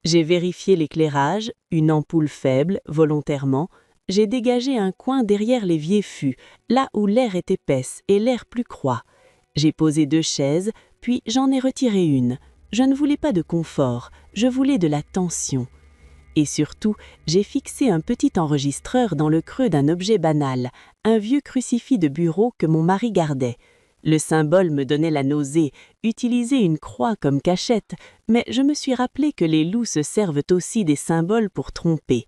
Speaker 3: J'ai vérifié l'éclairage, une ampoule faible, volontairement. J'ai dégagé un coin derrière les vieux fûts, là où l'air est épaisse et l'air plus croît. J'ai posé 2 chaises, puis j'en ai retiré une. Je ne voulais pas de confort, je voulais de la tension. Et surtout, j'ai fixé un petit enregistreur dans le creux d'un objet banal, un vieux crucifix de bureau que mon mari gardait. Le symbole me donnait la nausée, utiliser une croix comme cachette, mais je me suis rappelé que les loups se servent aussi des symboles pour tromper.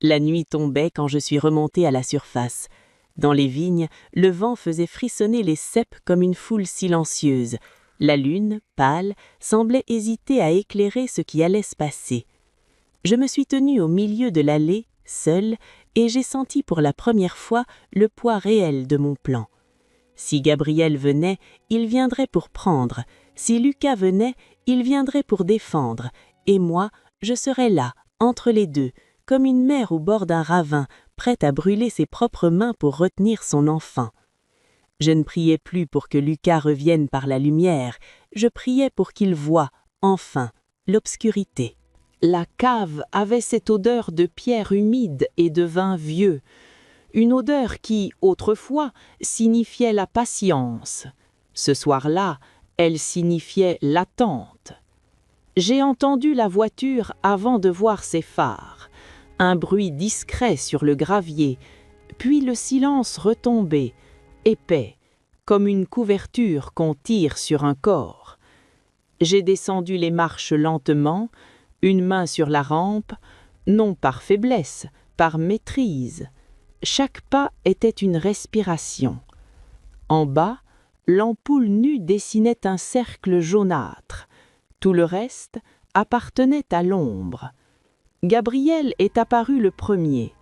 Speaker 3: La nuit tombait quand je suis remontée à la surface. Dans les vignes, le vent faisait frissonner les ceps comme une foule silencieuse. La lune, pâle, semblait hésiter à éclairer ce qui allait se passer. Je me suis tenue au milieu de l'allée, seule, et j'ai senti pour la première fois le poids réel de mon plan. Si Gabriel venait, il viendrait pour prendre. Si Lucas venait, il viendrait pour défendre. Et moi, je serais là, entre les deux, comme une mère au bord d'un ravin, prête à brûler ses propres mains pour retenir son enfant. Je ne priais plus pour que Lucas revienne par la lumière, je priais pour qu'il voie, enfin, l'obscurité.
Speaker 2: La cave avait cette odeur de pierre humide et de vin vieux, une odeur qui, autrefois, signifiait la patience. Ce soir-là, elle signifiait l'attente. J'ai entendu la voiture avant de voir ses phares, un bruit discret sur le gravier, puis le silence retombé, épais, comme une couverture qu'on tire sur un corps. J'ai descendu les marches lentement, une main sur la rampe, non par faiblesse, par maîtrise. Chaque pas était une respiration. En bas, l'ampoule nue dessinait un cercle jaunâtre. Tout le reste appartenait à l'ombre. Gabriel est apparu le premier.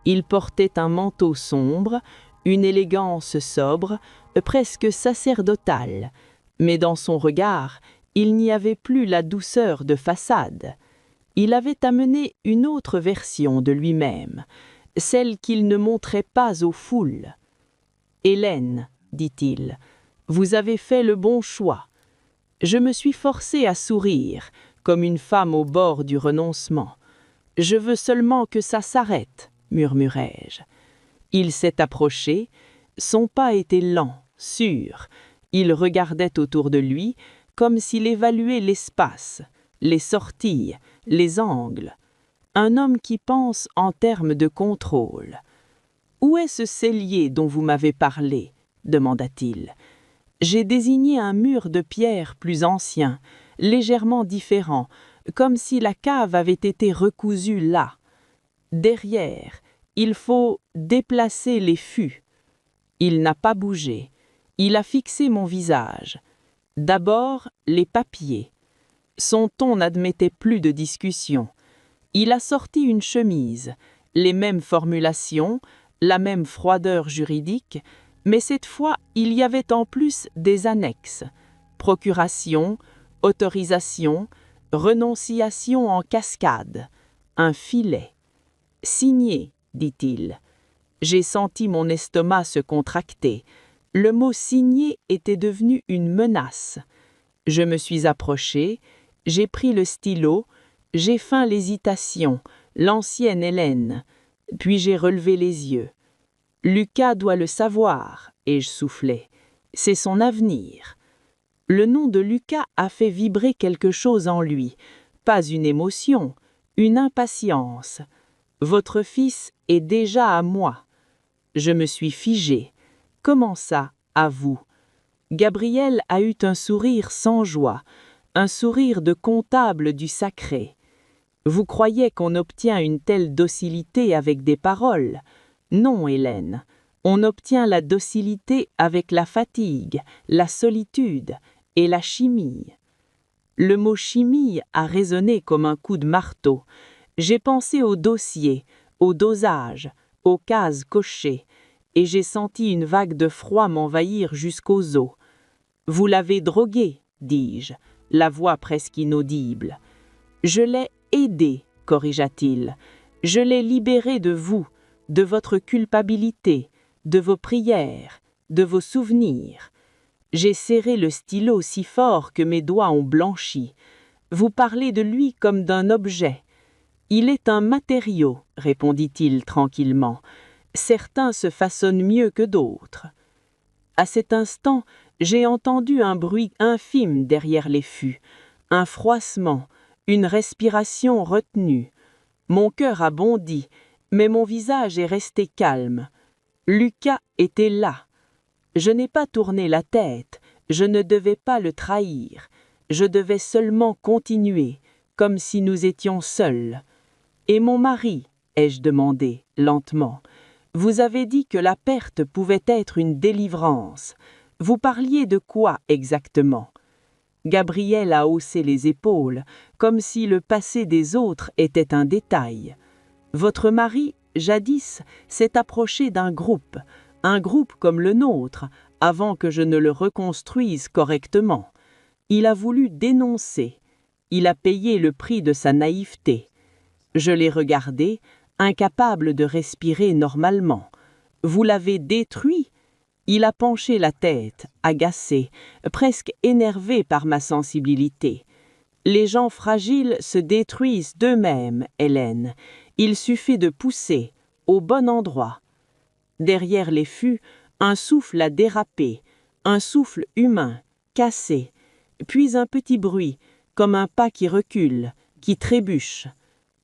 Speaker 2: Il portait un manteau sombre, une élégance sobre, presque sacerdotale, mais dans son regard, il n'y avait plus la douceur de façade. Il avait amené une autre version de lui-même, celle qu'il ne montrait pas aux foules. « Hélène, dit-il, vous avez fait le bon choix. » Je me suis forcée à sourire, comme une femme au bord du renoncement. « Je veux seulement que ça s'arrête, » murmurai-je. Il s'est approché, son pas était lent, sûr. Il regardait autour de lui, comme s'il évaluait l'espace, les sorties, les angles. Un homme qui pense en termes de contrôle. « Où est ce cellier dont vous m'avez parlé ?» demanda-t-il. J'ai désigné un mur de pierre plus ancien, légèrement différent, comme si la cave avait été recousue là. Derrière, il faut déplacer les fûts. Il n'a pas bougé. Il a fixé mon visage. D'abord, les papiers. Son ton n'admettait plus de discussion. Il a sorti une chemise, les mêmes formulations, la même froideur juridique, mais cette fois, il y avait en plus des annexes. Procuration, autorisation, renonciation en cascade, un filet. « Signé », dit-il. J'ai senti mon estomac se contracter. Le mot « signé » était devenu une menace. Je me suis approchée, j'ai pris le stylo, j'ai feint l'hésitation, l'ancienne Hélène, puis j'ai relevé les yeux. Lucas doit le savoir, ai-je soufflé. C'est son avenir. Le nom de Lucas a fait vibrer quelque chose en lui, pas une émotion, une impatience. Votre fils est déjà à moi. Je me suis figée. Comment ça, à vous? Gabriel a eu un sourire sans joie, un sourire de comptable du sacré. Vous croyez qu'on obtient une telle docilité avec des paroles? Non, Hélène. On obtient la docilité avec la fatigue, la solitude et la chimie. Le mot chimie a résonné comme un coup de marteau. J'ai pensé au dossier, au dosage, aux cases cochées, et j'ai senti une vague de froid m'envahir jusqu'aux os.
Speaker 4: Vous l'avez drogué, dis-je, la voix presque inaudible. Je l'ai aidé, corrigea-t-il. Je l'ai libéré de vous, de votre culpabilité, de vos prières, de vos souvenirs. J'ai serré le stylo si fort que mes doigts ont blanchi. Vous parlez de lui comme d'un objet. Il est un matériau, répondit-il tranquillement. Certains se façonnent mieux que d'autres. À cet instant, j'ai entendu un bruit infime derrière les fûts, un froissement, une respiration retenue. Mon cœur a bondi, mais mon visage est resté calme. Lucas était là. Je n'ai pas tourné la tête, je ne devais pas le trahir. Je devais seulement continuer, comme si nous étions seuls. « Et mon mari ?» ai-je demandé, lentement. « Vous avez dit que la perte pouvait être une délivrance. Vous parliez de quoi exactement ?» Gabriel a haussé les épaules, comme si le passé des autres était un détail. « Votre mari, jadis, s'est approché d'un groupe comme le nôtre, avant que je ne le reconstruise correctement. Il a voulu dénoncer. Il a payé le prix de sa naïveté. Je l'ai regardé, incapable de respirer normalement. Vous l'avez détruit ? Il a penché la tête, agacé, presque énervé par ma sensibilité. Les gens fragiles se détruisent d'eux-mêmes, Hélène. Il suffit de pousser, au bon endroit. Derrière les fûts, un souffle a dérapé, un souffle humain, cassé, puis un petit bruit, comme un pas qui recule, qui trébuche.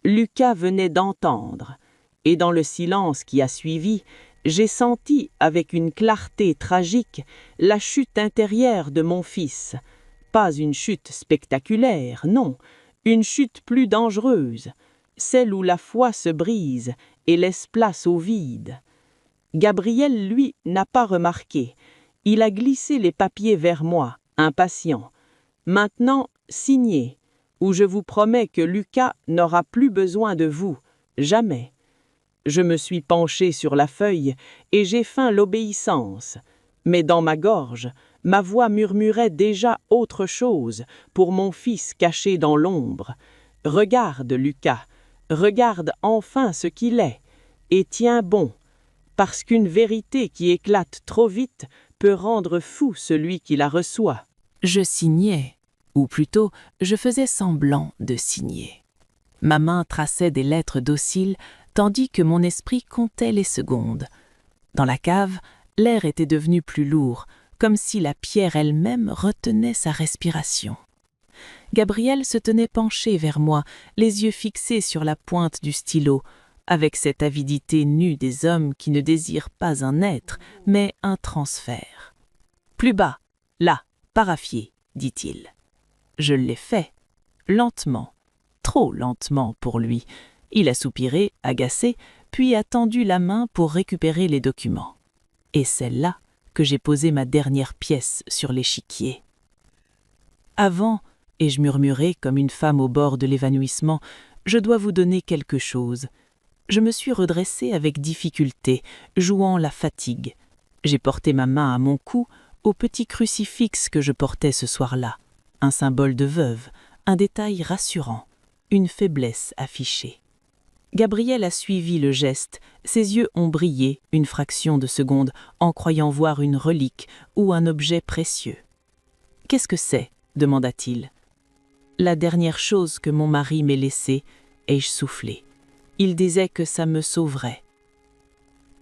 Speaker 4: Lucas venait d'entendre, et dans le silence qui a suivi, j'ai senti avec une clarté tragique la chute intérieure de mon fils. Pas une chute spectaculaire, non, une chute plus dangereuse, celle où la foi se brise et laisse place au vide. Gabriel, lui, n'a pas remarqué. Il a glissé les papiers vers moi, impatient. Maintenant, signez, ou je vous promets que Lucas n'aura plus besoin de vous, jamais. Je me suis penché sur la feuille et j'ai feint l'obéissance. Mais dans ma gorge, ma voix murmurait déjà autre chose pour mon fils caché dans l'ombre. Regarde, Lucas, regarde enfin ce qu'il est, et tiens bon, parce qu'une vérité qui éclate trop vite peut rendre fou celui qui la reçoit.
Speaker 2: Je signais, ou plutôt, je faisais semblant de signer. Ma main traçait des lettres dociles, tandis que mon esprit comptait les secondes. Dans la cave, l'air était devenu plus lourd, comme si la pierre elle-même retenait sa respiration. Gabriel se tenait penché vers moi, les yeux fixés sur la pointe du stylo, avec cette avidité nue des hommes qui ne désirent pas un être, mais un transfert. « Plus bas, là, paraphier, dit-il. Je l'ai fait, lentement, trop lentement pour lui. Il a soupiré, agacé, puis a tendu la main pour récupérer les documents. Et c'est là que j'ai posé ma dernière pièce sur l'échiquier. Avant, et je murmurai comme une femme au bord de l'évanouissement, je dois vous donner quelque chose. Je me suis redressée avec difficulté, jouant la fatigue. J'ai porté ma main à mon cou, au petit crucifix que je portais ce soir-là. Un symbole de veuve, un détail rassurant, une faiblesse affichée. Gabriel a suivi le geste, ses yeux ont brillé une fraction de seconde en croyant voir une relique ou un objet précieux. « Qu'est-ce que c'est » demanda-t-il. « La dernière chose que mon mari m'ait laissée, ai-je soufflé. Il disait que ça me sauverait. »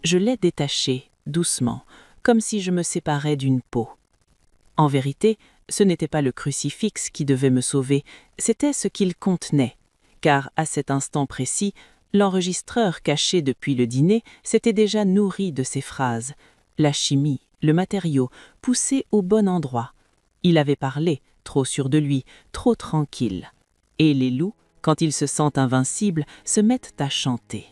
Speaker 2: Je l'ai détaché, doucement, comme si je me séparais d'une peau. En vérité, ce n'était pas le crucifix qui devait me sauver, c'était ce qu'il contenait, car à cet instant précis, l'enregistreur caché depuis le dîner s'était déjà nourri de ces phrases. La chimie, le matériau, poussé au bon endroit. Il avait parlé, trop sûr de lui, trop tranquille. Et les loups, quand ils se sentent invincibles, se mettent à chanter.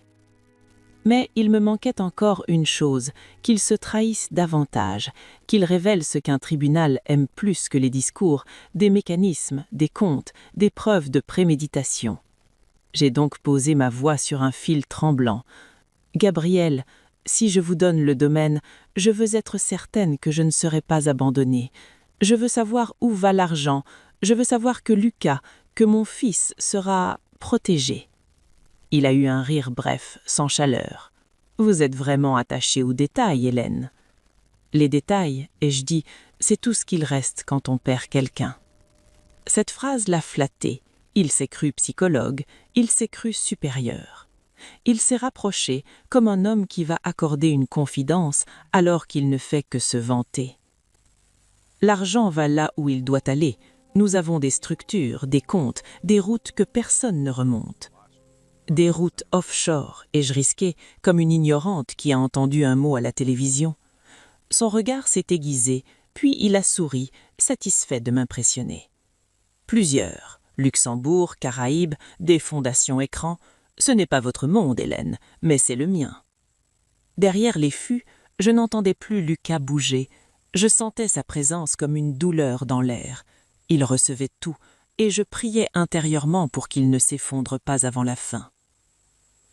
Speaker 2: Mais il me manquait encore une chose, qu'ils se trahissent davantage, qu'ils révèlent ce qu'un tribunal aime plus que les discours, des mécanismes, des comptes, des preuves de préméditation. J'ai donc posé ma voix sur un fil tremblant. « Gabriel, si je vous donne le domaine, je veux être certaine que je ne serai pas abandonnée.
Speaker 4: Je veux savoir où va l'argent. Je veux savoir que Lucas, que mon fils, sera protégé. » Il a eu un rire bref, sans chaleur. « Vous êtes vraiment attachée aux détails, Hélène. » « Les détails, ai-je dit, c'est tout ce qu'il reste quand on perd quelqu'un. » Cette phrase l'a flatté. Il s'est cru psychologue, il s'est cru supérieur. Il s'est rapproché comme un homme qui va accorder une confidence alors qu'il ne fait que se vanter. L'argent va là où il doit aller. Nous avons des structures, des comptes, des routes que personne ne remonte. Des routes offshore, ai-je risqué, comme une ignorante qui a entendu un mot à la télévision. Son regard s'est aiguisé, puis il a souri, satisfait de m'impressionner. Plusieurs, Luxembourg, Caraïbes, des fondations écrans, ce n'est pas votre monde, Hélène, mais c'est le mien. Derrière les fûts, je n'entendais plus Lucas bouger, je sentais sa présence comme une douleur dans l'air. Il recevait tout, et je priais intérieurement pour qu'il ne s'effondre pas avant la fin.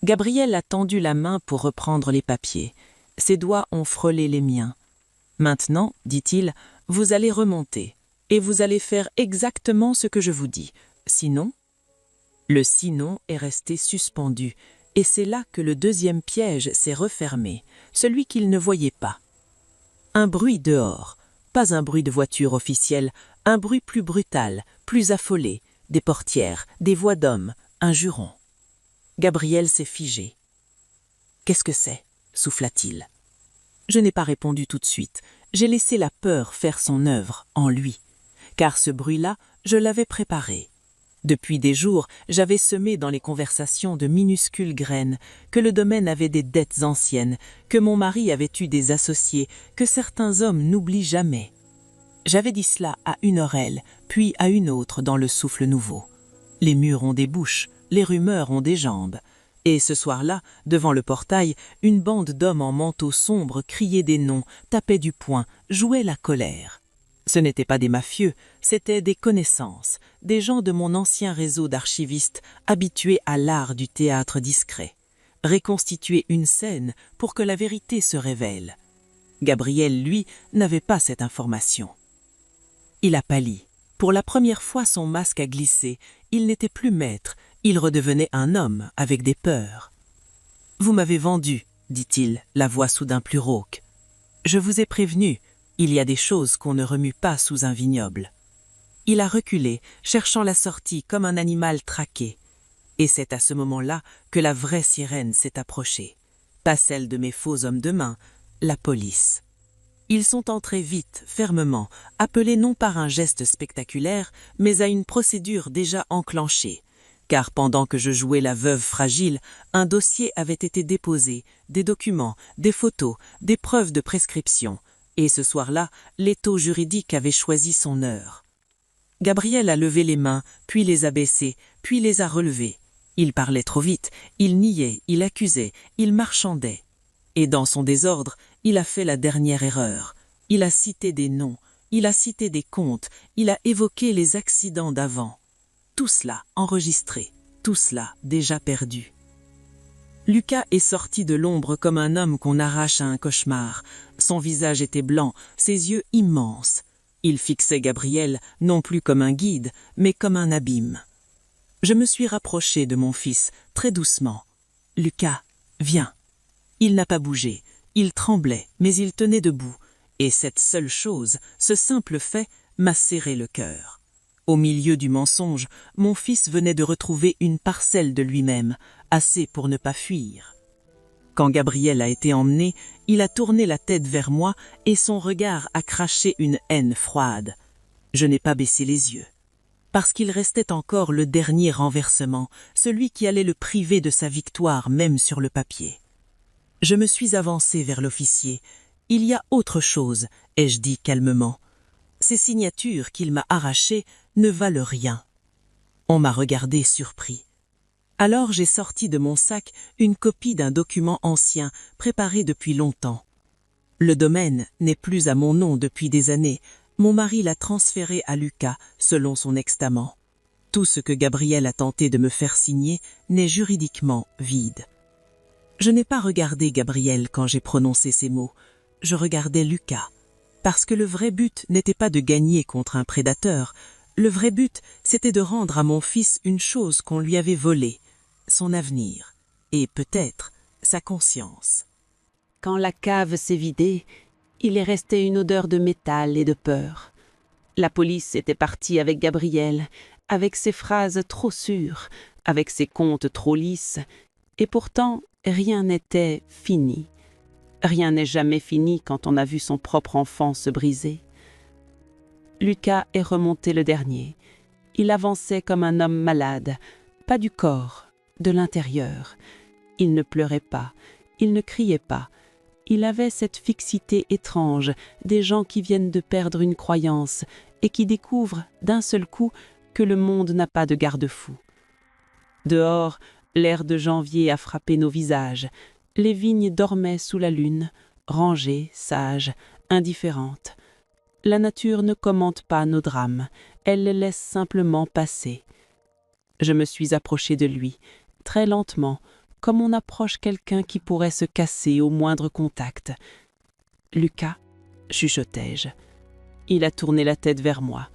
Speaker 4: Gabriel a tendu la main pour reprendre les papiers. Ses doigts ont frôlé les miens. « Maintenant, dit-il, vous allez remonter, et vous allez faire exactement ce que je vous dis. Sinon… » Le sinon est resté suspendu, et c'est là que le deuxième piège s'est refermé, celui qu'il ne voyait pas. Un bruit dehors, pas un bruit de voiture officielle, un bruit plus brutal, plus affolé, des portières, des voix d'hommes, un juron. Gabriel s'est figé. « Qu'est-ce que c'est » souffla-t-il. Je n'ai pas répondu tout de suite. J'ai laissé la peur faire son œuvre en lui. Car ce bruit-là, je l'avais préparé. Depuis des jours, j'avais semé dans les conversations de minuscules graines, que le domaine avait des dettes anciennes, que mon mari avait eu des associés, que certains hommes n'oublient jamais. J'avais dit cela à une oreille, puis à une autre dans le souffle nouveau. Les murs ont des bouches, les rumeurs ont des jambes. Et ce soir-là, devant le portail, une bande d'hommes en manteau sombre criait des noms, tapait du poing, jouait la colère. Ce n'étaient pas des mafieux, c'étaient des connaissances, des gens de mon ancien réseau d'archivistes habitués à l'art du théâtre discret. Reconstituer une scène pour que la vérité se révèle. Gabriel, lui, n'avait pas cette information. Il a pâli. Pour la première fois, son masque a glissé. Il n'était plus maître. Il redevenait un homme avec des peurs. « Vous m'avez vendu, dit-il, la voix soudain plus rauque. Je vous ai prévenu, il y a des choses qu'on ne remue pas sous un vignoble. » Il a reculé, cherchant la sortie comme un animal traqué. Et c'est à ce moment-là que la vraie sirène s'est approchée. Pas celle de mes faux hommes de main, la police. Ils sont entrés vite, fermement, appelés non par un geste spectaculaire, mais à une procédure déjà enclenchée. Car pendant que je jouais la veuve fragile, un dossier avait été déposé, des documents, des photos, des preuves de prescription, et ce soir-là, l'étau juridique avait choisi son heure. Gabriel a levé les mains, puis les a baissées, puis les a relevées. Il parlait trop vite, il niait, il accusait, il marchandait. Et dans son désordre, il a fait la dernière erreur. Il a cité des noms, il a cité des comptes, il a évoqué les accidents d'avant. Tout cela enregistré, tout cela déjà perdu. Lucas est sorti de l'ombre comme un homme qu'on arrache à un cauchemar. Son visage était blanc, ses yeux immenses. Il fixait Gabriel non plus comme un guide, mais comme un abîme. Je me suis rapproché de mon fils, très doucement. « Lucas, viens !» Il n'a pas bougé, il tremblait, mais il tenait debout. Et cette seule chose, ce simple fait, m'a serré le cœur. Au milieu du mensonge, mon fils venait de retrouver une parcelle de lui-même, assez pour ne pas fuir. Quand Gabriel a été emmené, il a tourné la tête vers moi et son regard a craché une haine froide. Je n'ai pas baissé les yeux. Parce qu'il restait encore le dernier renversement, celui qui allait le priver de sa victoire même sur le papier. Je me suis avancé vers l'officier. « Il y a autre chose », ai-je dit calmement. « Ces signatures qu'il m'a arrachées ne valent rien. » On m'a regardé surpris. Alors j'ai sorti de mon sac une copie d'un document ancien, préparé depuis longtemps. Le domaine n'est plus à mon nom depuis des années. Mon mari l'a transféré à Lucas, selon son extament. Tout ce que Gabriel a tenté de me faire signer n'est juridiquement vide. Je n'ai pas regardé Gabriel quand j'ai prononcé ces mots. Je regardais Lucas.
Speaker 5: Parce que le vrai but n'était pas de gagner contre un prédateur. Le vrai but, c'était de rendre à mon fils une chose qu'on lui avait volée, son avenir, et peut-être sa conscience.
Speaker 3: Quand la cave s'est vidée, il est resté une odeur de métal et de peur. La police était partie avec Gabriel, avec ses phrases trop sûres, avec ses comptes trop lisses, et pourtant rien n'était fini. Rien n'est jamais fini quand on a vu son propre enfant se briser. Lucas est remonté le dernier. Il avançait comme un homme malade, pas du corps, de l'intérieur. Il ne pleurait pas, il ne criait pas. Il avait cette fixité étrange des gens qui viennent de perdre une croyance et qui découvrent d'un seul coup que le monde n'a pas de garde-fou. Dehors, l'air de janvier a frappé nos visages. Les vignes dormaient sous la lune, rangées, sages, indifférentes. La nature ne commente pas nos drames, elle les laisse simplement passer. Je me suis approché de lui, très lentement, comme on approche quelqu'un qui pourrait se casser au moindre contact. « Lucas » chuchotai-je. Il a tourné la tête vers moi.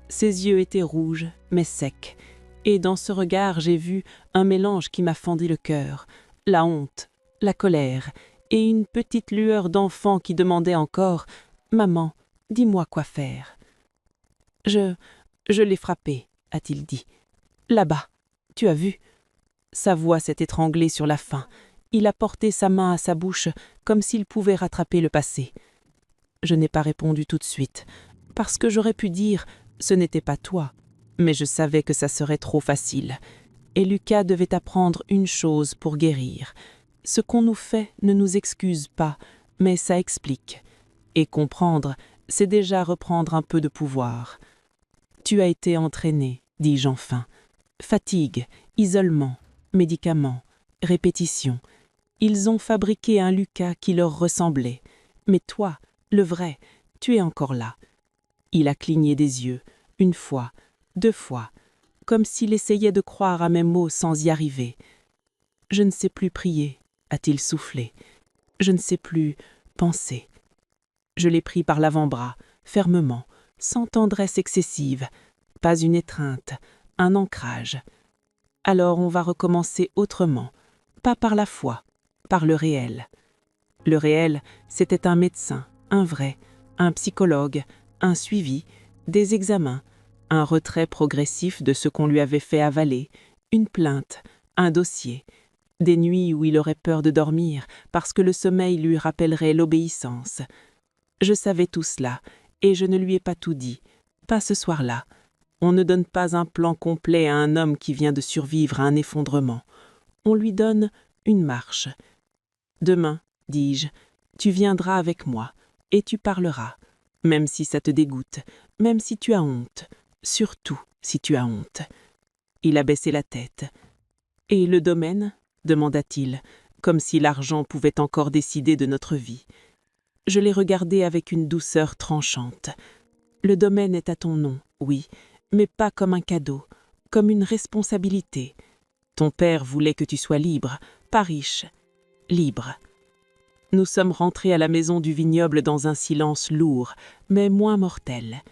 Speaker 3: Ses yeux étaient rouges, mais secs, et dans ce regard j'ai vu un mélange qui m'a fendu le cœur, la honte, la colère, et une petite lueur d'enfant qui demandait encore « Maman, dis-moi quoi faire. » Je l'ai frappé, a-t-il dit. Là-bas, tu as vu? Sa voix s'est étranglée sur la fin. Il a porté sa main à sa bouche comme s'il pouvait rattraper le passé. Je n'ai pas répondu tout de suite, parce que j'aurais pu dire « ce n'était pas toi », mais je savais que ça serait trop facile. Et Lucas devait apprendre une chose pour guérir. Ce qu'on nous fait ne nous excuse pas, mais ça explique. Et comprendre, c'est déjà reprendre un peu de pouvoir. « Tu as été entraîné, dis-je enfin. Fatigue, isolement, médicaments, répétition. Ils ont fabriqué un Lucas qui leur ressemblait. Mais toi, le vrai, tu es encore là. » Il a cligné des yeux, une fois, 2 fois, comme s'il essayait de croire à mes mots sans y arriver. « Je ne sais plus prier, » a-t-il soufflé. « Je ne sais plus penser. » Je l'ai pris par l'avant-bras, fermement, sans tendresse excessive, pas une étreinte, un ancrage. Alors on va recommencer autrement, pas par la foi, par le réel. Le réel, c'était un médecin, un vrai, un psychologue, un suivi, des examens, un retrait progressif de ce qu'on lui avait fait avaler, une plainte, un dossier, des nuits où il aurait peur de dormir parce que le sommeil lui rappellerait l'obéissance. Je savais tout cela, et je ne lui ai pas tout dit, pas ce soir-là. On ne donne pas un plan complet à un homme qui vient de survivre à un effondrement. On lui donne une marche. « Demain, dis-je, tu viendras avec moi, et tu parleras, même si ça te dégoûte, même si tu as honte, surtout si tu as honte. » Il a baissé la tête. « Et le domaine ?» demanda-t-il, comme si l'argent pouvait encore décider de notre vie. Je l'ai regardé avec une douceur tranchante. « Le domaine est à ton nom, oui, mais pas comme un cadeau, comme une responsabilité. Ton père voulait que tu sois libre, pas riche, libre. » Nous sommes rentrés à la maison du vignoble dans un silence lourd, mais moins mortel.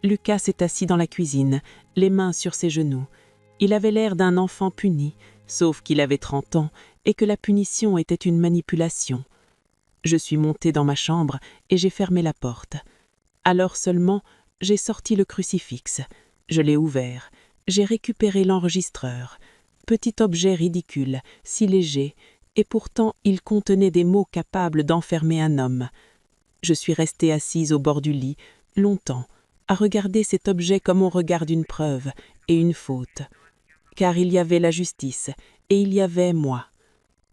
Speaker 3: Lucas s'est assis dans la cuisine, les mains sur ses genoux. Il avait l'air d'un enfant puni, sauf qu'il avait 30 ans et que la punition était une manipulation. Je suis montée dans ma chambre et j'ai fermé la porte. Alors seulement, j'ai sorti le crucifix. Je l'ai ouvert. J'ai récupéré l'enregistreur. Petit objet ridicule, si léger, et pourtant il contenait des mots capables d'enfermer un homme. Je suis restée assise au bord du lit, longtemps, à regarder cet objet comme on regarde une preuve et une faute. Car il y avait la justice, et il y avait moi.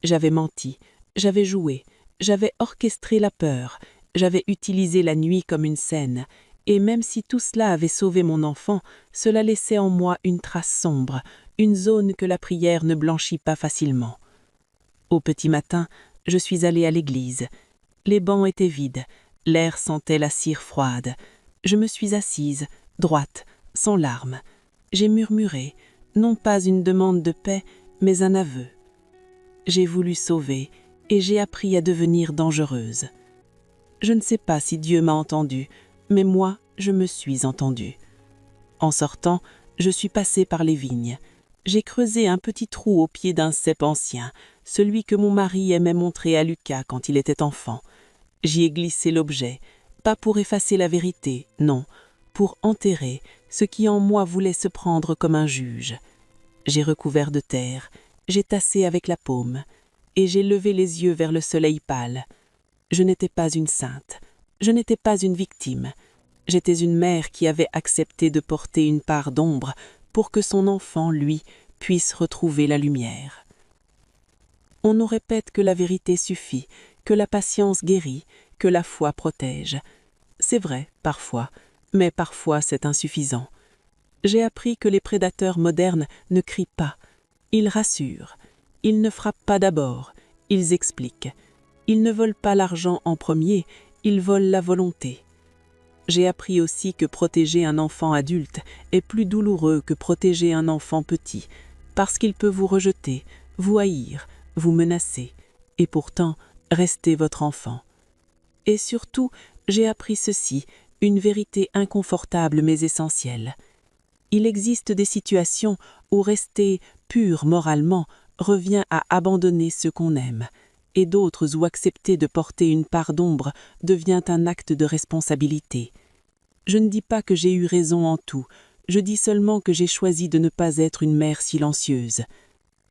Speaker 3: J'avais menti, j'avais joué, j'avais orchestré la peur, j'avais utilisé la nuit comme une scène, et même si tout cela avait sauvé mon enfant, cela laissait en moi une trace sombre, une zone que la prière ne blanchit pas facilement. Au petit matin, je suis allée à l'église. Les bancs étaient vides, l'air sentait la cire froide. Je me suis assise, droite, sans larmes. J'ai murmuré, non pas une demande de paix, mais un aveu. J'ai voulu sauver, et j'ai appris à devenir dangereuse.
Speaker 1: Je ne sais pas si Dieu m'a entendu, mais moi, je me suis entendu. En sortant, je suis passé par les vignes. J'ai creusé un petit trou au pied d'un cep ancien, celui que mon mari aimait montrer à Lucas quand il était enfant. J'y ai glissé l'objet, pas pour effacer la vérité, non, pour enterrer ce qui en moi voulait se prendre comme un juge. J'ai recouvert de terre, j'ai tassé avec la paume, et j'ai levé les yeux vers le soleil pâle. Je n'étais pas une sainte, je n'étais pas une victime. J'étais une mère qui avait accepté de porter une part d'ombre pour que son enfant, lui, puisse retrouver la lumière. On nous répète que la vérité suffit, que la patience guérit, que la foi protège. C'est vrai, parfois, mais parfois c'est insuffisant. J'ai appris que les prédateurs modernes ne crient pas. Ils rassurent. Ils ne frappent pas d'abord. Ils expliquent. Ils ne volent pas l'argent en premier, ils volent la volonté. J'ai appris aussi que protéger un enfant adulte est plus douloureux que protéger un enfant petit, parce qu'il peut vous rejeter, vous haïr, vous menacer, et pourtant rester votre enfant. Et surtout, j'ai appris ceci, une vérité inconfortable mais essentielle. Il existe des situations où rester pur moralement revient à abandonner ce qu'on aime, et d'autres où accepter de porter une part d'ombre devient un acte de responsabilité. Je ne dis pas que j'ai eu raison en tout, je dis seulement que j'ai choisi de ne pas être une mère silencieuse.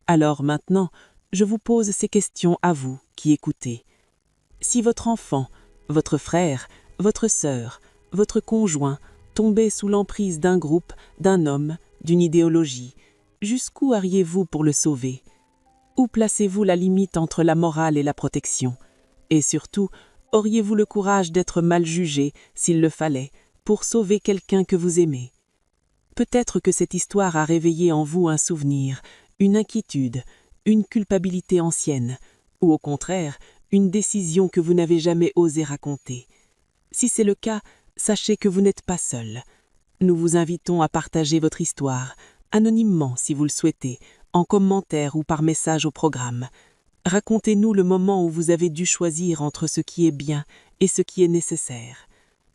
Speaker 1: Alors maintenant, je vous pose ces questions à vous qui écoutez. Si votre enfant, votre frère, votre sœur, votre conjoint tombait sous l'emprise d'un groupe, d'un homme, d'une idéologie, jusqu'où iriez-vous pour le sauver ? Où placez-vous la limite entre la morale et la protection ? Et surtout, auriez-vous le courage d'être mal jugé, s'il le fallait, pour sauver quelqu'un que vous aimez ? Peut-être que cette histoire a réveillé en vous un souvenir, une inquiétude, une culpabilité ancienne, ou au contraire, une décision que vous n'avez jamais osé raconter. Si c'est le cas, sachez que vous n'êtes pas seul. Nous vous invitons à partager votre histoire, anonymement si vous le souhaitez, en commentaire ou par message au programme. Racontez-nous le moment où vous avez dû choisir entre ce qui est bien et ce qui est nécessaire.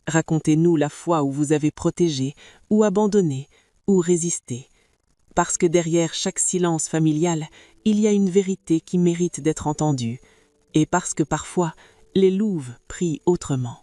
Speaker 1: Racontez-nous la fois où vous avez protégé, ou abandonné, ou résisté. Parce que derrière chaque silence familial, il y a une vérité qui mérite d'être entendue, et parce que parfois, les louves prient autrement.